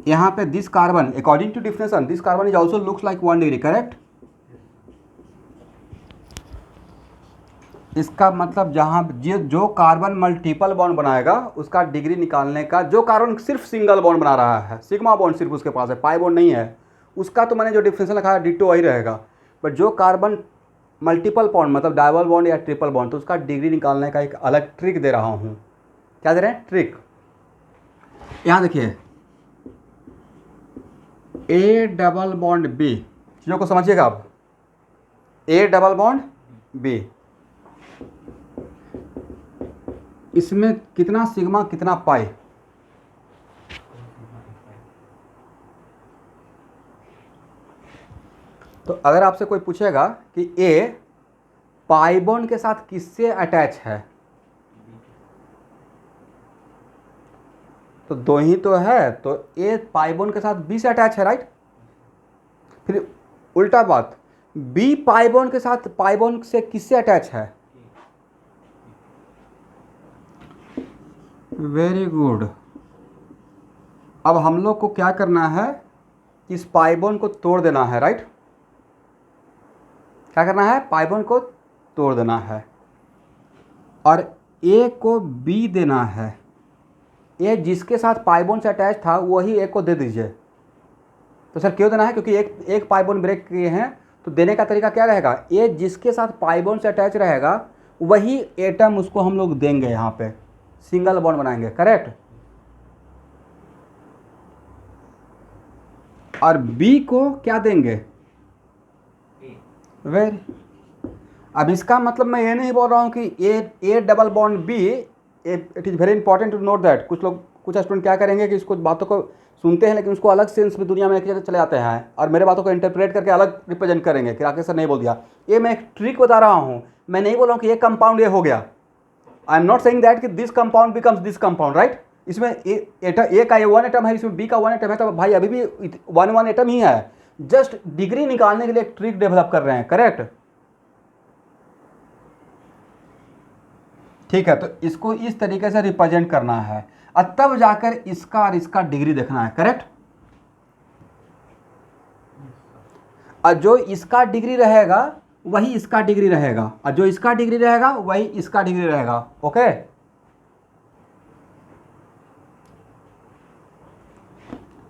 यहाँ पे this carbon according to definition this carbon is also looks like 1 degree, correct. इसका मतलब जहाँ जो कार्बन मल्टीपल बॉन्ड बनाएगा उसका डिग्री निकालने का, जो कार्बन सिर्फ सिंगल बॉन्ड बना रहा है, सिग्मा बॉन्ड सिर्फ उसके पास है, पाई बॉन्ड नहीं है, उसका तो मैंने जो डिफिनेशन लिखा है डिटो वही रहेगा। बट जो कार्बन मल्टीपल बॉन्ड मतलब डबल बॉन्ड या ट्रिपल बॉन्ड, तो उसका डिग्री निकालने का एक अलग ट्रिक दे रहा हूँ। क्या दे रहे हैं? ट्रिक। यहाँ देखिए, A डबल बॉन्ड B, चीज़ों को समझिएगा आप। A डबल बॉन्ड B, इसमें कितना सिग्मा कितना पाई? तो अगर आपसे कोई पूछेगा कि ए पाई बॉन्ड के साथ किससे अटैच है, तो दो ही तो है, तो ए पाई बॉन्ड के साथ बी से अटैच है, राइट। फिर उल्टा बात, बी पाई बॉन्ड के साथ पाई बॉन्ड से किससे अटैच है? Very good. अब हम लोग को क्या करना है, इस पाई बॉन्ड को तोड़ देना है, राइट। क्या करना है? पाई बॉन्ड को तोड़ देना है और ए को बी देना है। ए जिसके साथ पाई बॉन्ड से अटैच था वही ए को दे दीजिए। तो सर क्यों देना है? क्योंकि एक पाई बॉन्ड ब्रेक किए हैं, तो देने का तरीका क्या रहेगा, ए जिसके साथ पाई बॉन्ड से अटैच रहेगा वही एटम उसको हम लोग देंगे, यहाँ पे सिंगल बॉन्ड बनाएंगे, करेक्ट। और बी को क्या देंगे? वेरी। अब इसका मतलब मैं ये नहीं बोल रहा हूँ कि A double bond B, it is very important to note that. कुछ स्टूडेंट क्या करेंगे कि इसको बातों को सुनते हैं लेकिन उसको अलग सेंस में दुनिया में लेके चले आते हैं और मेरे बातों को इंटरप्रेट करके अलग रिप्रेजेंट करेंगे कि राकेश सर नहीं बोल दिया। ये मैं एक ट्रिक बता रहा हूँ, मैं नहीं बोल रहा हूँ कि ये कंपाउंड ये हो गया। I am not saying that कि this compound becomes this compound, right. इसमें ए का ये वन एटम है, इसमें बी का वन एटम है, तो भाई अभी भी वन एटम ही है। जस्ट डिग्री निकालने के लिए एक ट्रिक डेवलप कर रहे हैं, करेक्ट। ठीक है, तो इसको इस तरीके से रिप्रेजेंट करना है और तब जाकर इसका और इसका डिग्री देखना है, करेक्ट। और जो इसका डिग्री रहेगा वही इसका डिग्री रहेगा और जो इसका डिग्री रहेगा वही इसका डिग्री रहेगा, ओके।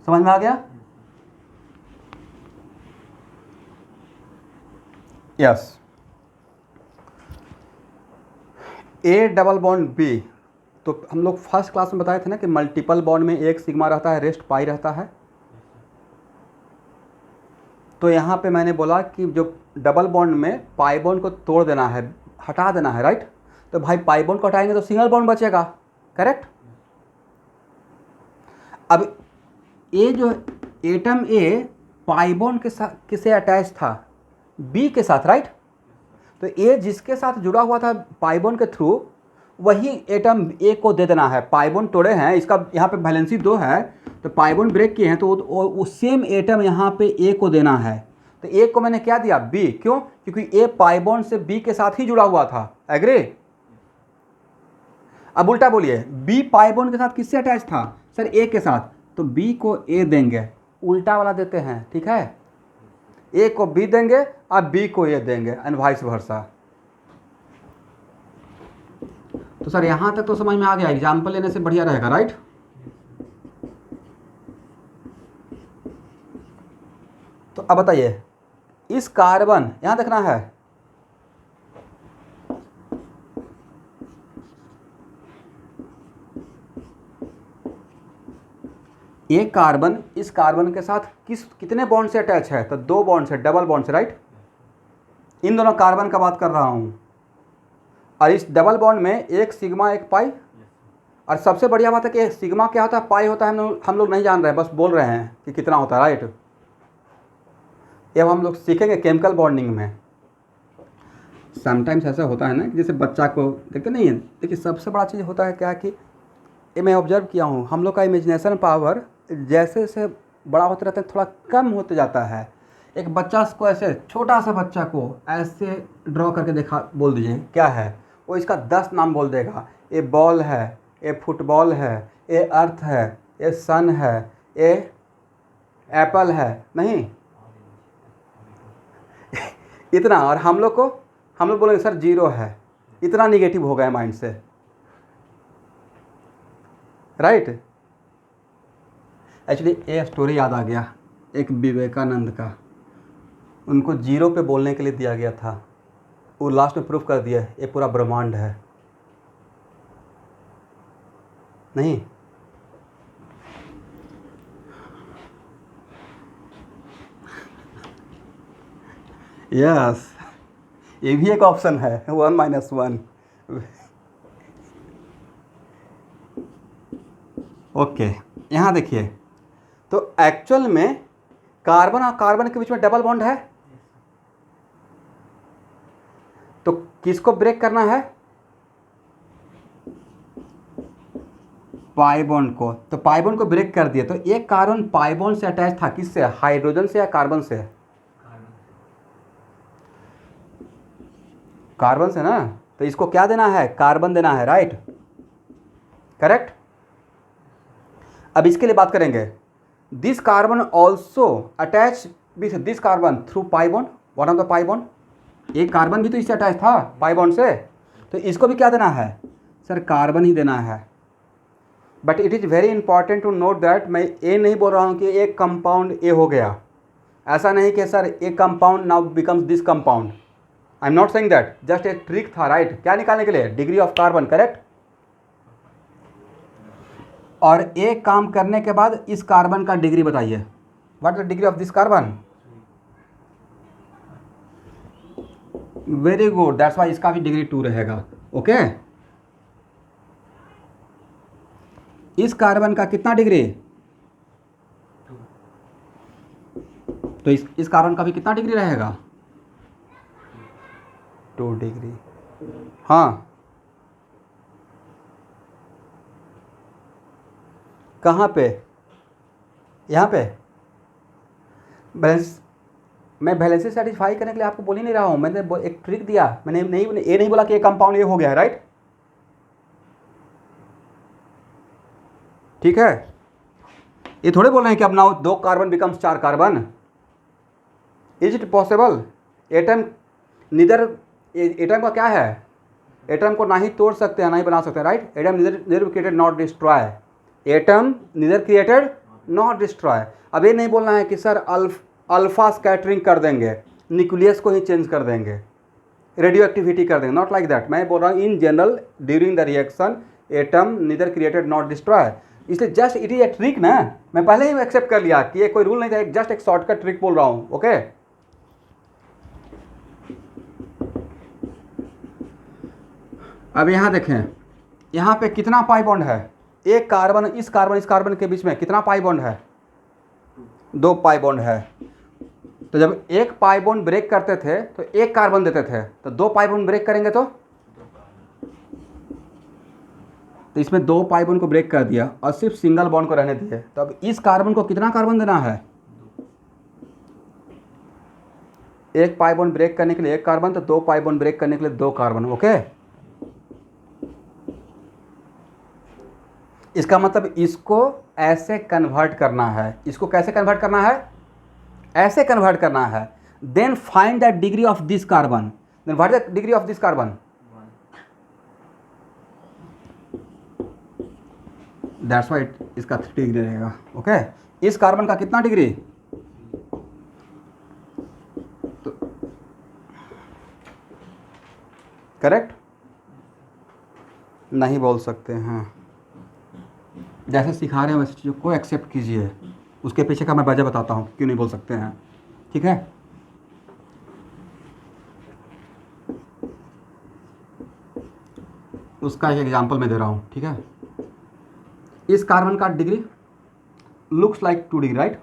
समझ में आ गया? Yes. A double bond B, तो हम लोग फर्स्ट क्लास में बताए थे ना कि मल्टीपल बॉन्ड में एक सिग्मा रहता है, रेस्ट पाई रहता है। तो यहाँ पे मैंने बोला कि जो डबल बॉन्ड में पाई बॉन्ड को तोड़ देना है, हटा देना है, राइट। तो भाई पाई बॉन्ड को हटाएंगे तो सिंगल बॉन्ड बचेगा, करेक्ट। अब ये जो एटम ए पाई बॉन्ड के साथ किसे अटैच था? बी के साथ, राइट। तो ए जिसके साथ जुड़ा हुआ था पाई बॉन्ड के थ्रू वही एटम ए को दे देना है। पाई बॉन्ड तोड़े हैं, इसका यहाँ पे वैलेंसी 2 है, तो पाई बॉन्ड ब्रेक किए हैं, तो वो सेम एटम यहाँ पे ए को देना है। तो ए को मैंने क्या दिया? बी। क्यों? क्योंकि ए पाई बॉन्ड से बी के साथ ही जुड़ा हुआ था, एग्री। अब उल्टा बोलिए, बी पाई बॉन्ड के साथ किससे अटैच था? सर ए के साथ, तो बी को ए देंगे, उल्टा वाला देते हैं, ठीक है। ए को बी देंगे और बी को ए देंगे एंड वाइस वर्सा। तो सर यहाँ तक तो समझ में आ गया, एग्जाम्पल लेने से बढ़िया रहेगा, राइट। तो अब बताइए, इस कार्बन, यहाँ देखना है, एक कार्बन इस कार्बन के साथ कितने बॉन्ड से अटैच है? तो 2 बॉन्ड से, डबल बॉन्ड से, राइट। इन दोनों कार्बन का बात कर रहा हूँ। और इस डबल बॉन्ड में एक सिग्मा एक पाई। और सबसे बढ़िया बात है कि सिग्मा क्या होता है, पाई होता है, हम लोग नहीं जान रहे हैं, बस बोल रहे हैं कि कितना होता है, राइट। ये हम लोग सीखेंगे केमिकल बॉन्डिंग में। समटाइम्स ऐसा होता है ना कि जैसे बच्चा को देखते नहीं है, देखिए सबसे बड़ा चीज़ होता है क्या कि ये मैं ऑब्जर्व किया हूँ, हम लोग का इमेजिनेशन पावर जैसे जैसे बड़ा होते रहता है थोड़ा कम होते जाता है। एक बच्चा को ऐसे, छोटा सा बच्चा को ऐसे ड्रॉ करके देखा, बोल दीजिए क्या है, वो इसका 10 नाम बोल देगा। ये बॉल है, ये फुटबॉल है, ये अर्थ है, ये सन है, ये एप्पल है, नहीं इतना। और हम लोग बोलेंगे सर 0 है, इतना निगेटिव हो गया माइंड से, राइट। एक्चुअली ये स्टोरी याद आ गया, एक विवेकानंद का, उनको 0 पे बोलने के लिए दिया गया था, वो लास्ट में प्रूफ कर दिया ये पूरा ब्रह्मांड है, नहीं। यस, ये भी एक ऑप्शन है, 1 - 1। ओके, यहाँ देखिए, तो एक्चुअल में कार्बन और कार्बन के बीच में डबल बॉन्ड है, किसको ब्रेक करना है? पाई बॉन्ड को। तो पाई बॉन्ड को ब्रेक कर दिया, तो एक कार्बन पाई बॉन्ड से अटैच था, किससे? हाइड्रोजन से या कार्बन से? कार्बन से ना। तो इसको क्या देना है? कार्बन देना है, राइट? करेक्ट। अब इसके लिए बात करेंगे। This carbon also attach with this carbon through pi bond, one of the pi bond. एक कार्बन भी तो इससे अटैच था पाई बॉन्ड से, तो इसको भी क्या देना है? सर कार्बन ही देना है। But it is very important to note that मैं ये नहीं बोल रहा हूँ कि एक कंपाउंड ए हो गया, ऐसा नहीं कि सर एक compound now becomes this compound. I am not saying that, just एक ट्रिक था, राइट? क्या निकालने के लिए? Degree of carbon, correct. और एक काम करने के बाद इस कार्बन का डिग्री बताइए, what is the degree of this carbon? Very good, that's why इसका भी डिग्री 2 रहेगा। ओके इस कार्बन का कितना डिग्री? तो इस कार्बन का भी कितना डिग्री रहेगा? 2 डिग्री। हाँ, कहाँ पे? यहाँ पे बैलेंस। मैं वैलेंसी सेटिस्फाई करने के लिए आपको बोल ही नहीं रहा हूँ, मैंने एक ट्रिक दिया। मैंने ये नहीं बोला कि ये कंपाउंड ये हो गया है, राइट? ठीक है, ये थोड़े बोल रहे हैं कि अब now 2 carbon becomes 4 carbon. Is it possible? Atom neither, atom का क्या है? एटम को ना ही तोड़ सकते हैं ना ही बना सकते हैं, right? Atom neither created not destroy, atom neither created not destroy. अब ये नहीं बोलना है कि सर अल्फा स्कैटरिंग कर देंगे, न्यूक्लियस को ही चेंज कर देंगे, रेडियो एक्टिविटी कर देंगे, नॉट लाइक दैट। मैं बोल रहा हूँ in general during the reaction atom neither created not destroy. इसलिए just it is a trick ना, मैं पहले ही एक्सेप्ट कर लिया कि ये कोई रूल नहीं था, जस्ट एक शॉर्टकट ट्रिक बोल रहा हूँ। ओके अब यहाँ देखें, यहाँ पे कितना पाई बॉन्ड है? एक कार्बन इस कार्बन के बीच में कितना पाई बॉन्ड है? 2 पाई बॉन्ड है। तो जब एक पाई बॉन्ड ब्रेक करते थे तो एक कार्बन देते थे, तो 2 पाई बॉन्ड ब्रेक करेंगे तो इसमें 2 पाई बॉन्ड को ब्रेक कर दिया और सिर्फ सिंगल बॉन्ड को रहने दिए। तो अब इस कार्बन को कितना कार्बन देना है? एक पाई बॉन्ड ब्रेक करने के लिए 1 कार्बन, तो 2 पाई बॉन्ड ब्रेक करने के लिए 2 कार्बन। ओके इसका मतलब इसको ऐसे कन्वर्ट करना है। इसको कैसे कन्वर्ट करना है? ऐसे कन्वर्ट करना है। Then find the degree of this carbon. Then what is the degree of this carbon? That's why इसका 3 डिग्री रहेगा। ओके इस कार्बन का कितना डिग्री? तो करेक्ट नहीं बोल सकते हैं, जैसे सिखा रहे हैं वैसे चीज़ों को एक्सेप्ट कीजिए। उसके पीछे का मैं वजह बताता हूँ क्यों नहीं बोल सकते हैं, ठीक है? उसका एक एग्जांपल मैं दे रहा हूँ, ठीक है? इस कार्बन का degree looks like 2 degree, right?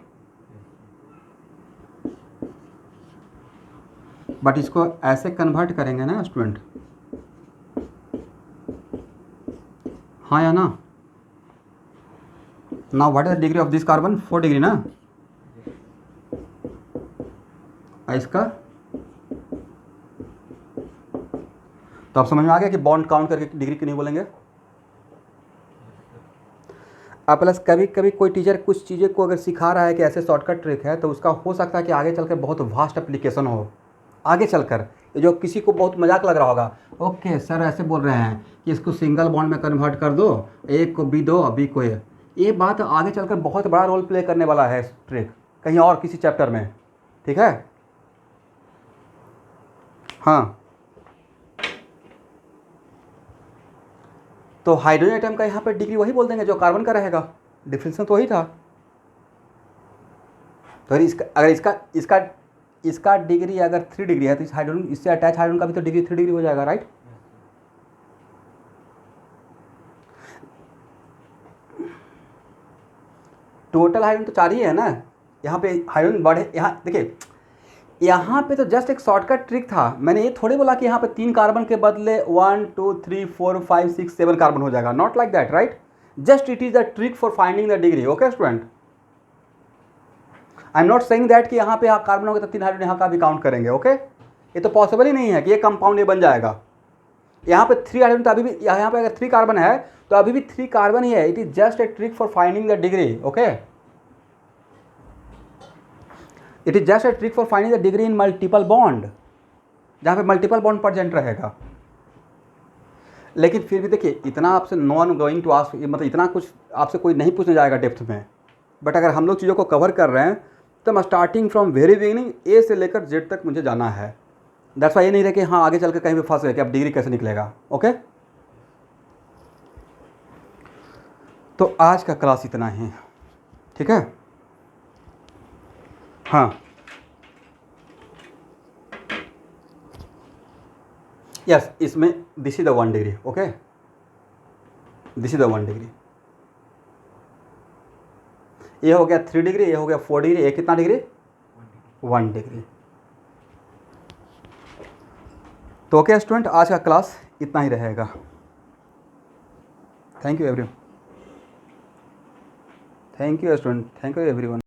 But इसको ऐसे कन्वर्ट करेंगे ना स्टूडेंट, हाँ या ना? Now what is the degree of this carbon? 4 degree ना? इसका तो आप समझ में आ गया कि बॉन्ड काउंट करके डिग्री क्यों नहीं बोलेंगे। अब प्लस कभी कभी कोई टीचर कुछ चीज़ें को अगर सिखा रहा है कि ऐसे शॉर्टकट ट्रिक है, तो उसका हो सकता है कि आगे चलकर बहुत वास्ट एप्लीकेशन हो। आगे चलकर जो किसी को बहुत मजाक लग रहा होगा, ओके सर ऐसे बोल रहे हैं कि इसको सिंगल बॉन्ड में कन्वर्ट कर दो, एक को बी दो बी को ए। ये बात आगे चलकर बहुत बड़ा रोल प्ले करने वाला है ट्रिक, कहीं और किसी चैप्टर में, ठीक है? हाँ तो हाइड्रोजन एटम का यहाँ पे डिग्री वही बोल देंगे जो कार्बन का रहेगा, डिफरेंस तो वही था। तो अगर इसका डिग्री अगर 3 डिग्री है, तो इस हाइड्रोजन इससे अटैच हाइड्रोजन का भी तो डिग्री 3 डिग्री हो जाएगा, राइट? टोटल हाइड्रोजन तो 4 ही है ना, यहाँ पे हाइड्रोजन बढ़े। यहाँ देखिए यहाँ पे तो जस्ट एक शॉर्टकट ट्रिक था, मैंने ये थोड़ी बोला कि यहाँ पे 3 कार्बन के बदले 1 2 3 4 5 6 7 कार्बन हो जाएगा, not like that, right? Just it is the trick for finding the degree. Okay student, I am not saying that कि यहाँ पे कार्बन होगा तो 3 हाइड्रोजन यहाँ का भी काउंट करेंगे। ओके, ये तो पॉसिबल ही नहीं है कि ये कंपाउंड ये बन जाएगा। यहाँ पे 3 हाइड्रोजन तो अभी भी, यहाँ पे अगर 3 कार्बन है तो अभी भी 3 कार्बन ही है। It is just a trick for finding the degree. Okay, it is just a trick for finding the degree in multiple bond, जहाँ पे मल्टीपल बॉन्ड प्रेजेंट रहेगा। लेकिन फिर भी देखिए, इतना आपसे नॉन गोइंग टू आस्क, मतलब इतना कुछ आपसे कोई नहीं पूछने जाएगा डेप्थ में। बट अगर हम लोग चीज़ों को कवर कर रहे हैं तो मैं स्टार्टिंग फ्रॉम वेरी बिगिनिंग ए से लेकर जेड तक मुझे जाना है। दैट्स वाई ये नहीं रहे कि हाँ आगे चल कर कहीं भी फंस गए कि अब डिग्री कैसे निकलेगा। ओके, तो आज का क्लास इतना ही, ठीक है? हाँ, यस, इसमें this is the 1 degree. Okay, this is the 1 degree. ये हो गया 3 डिग्री, ये हो गया 4 डिग्री, ये कितना डिग्री? 1 डिग्री। तो ओके स्टूडेंट, आज का क्लास इतना ही रहेगा। Thank you everyone, thank you student, thank you everyone.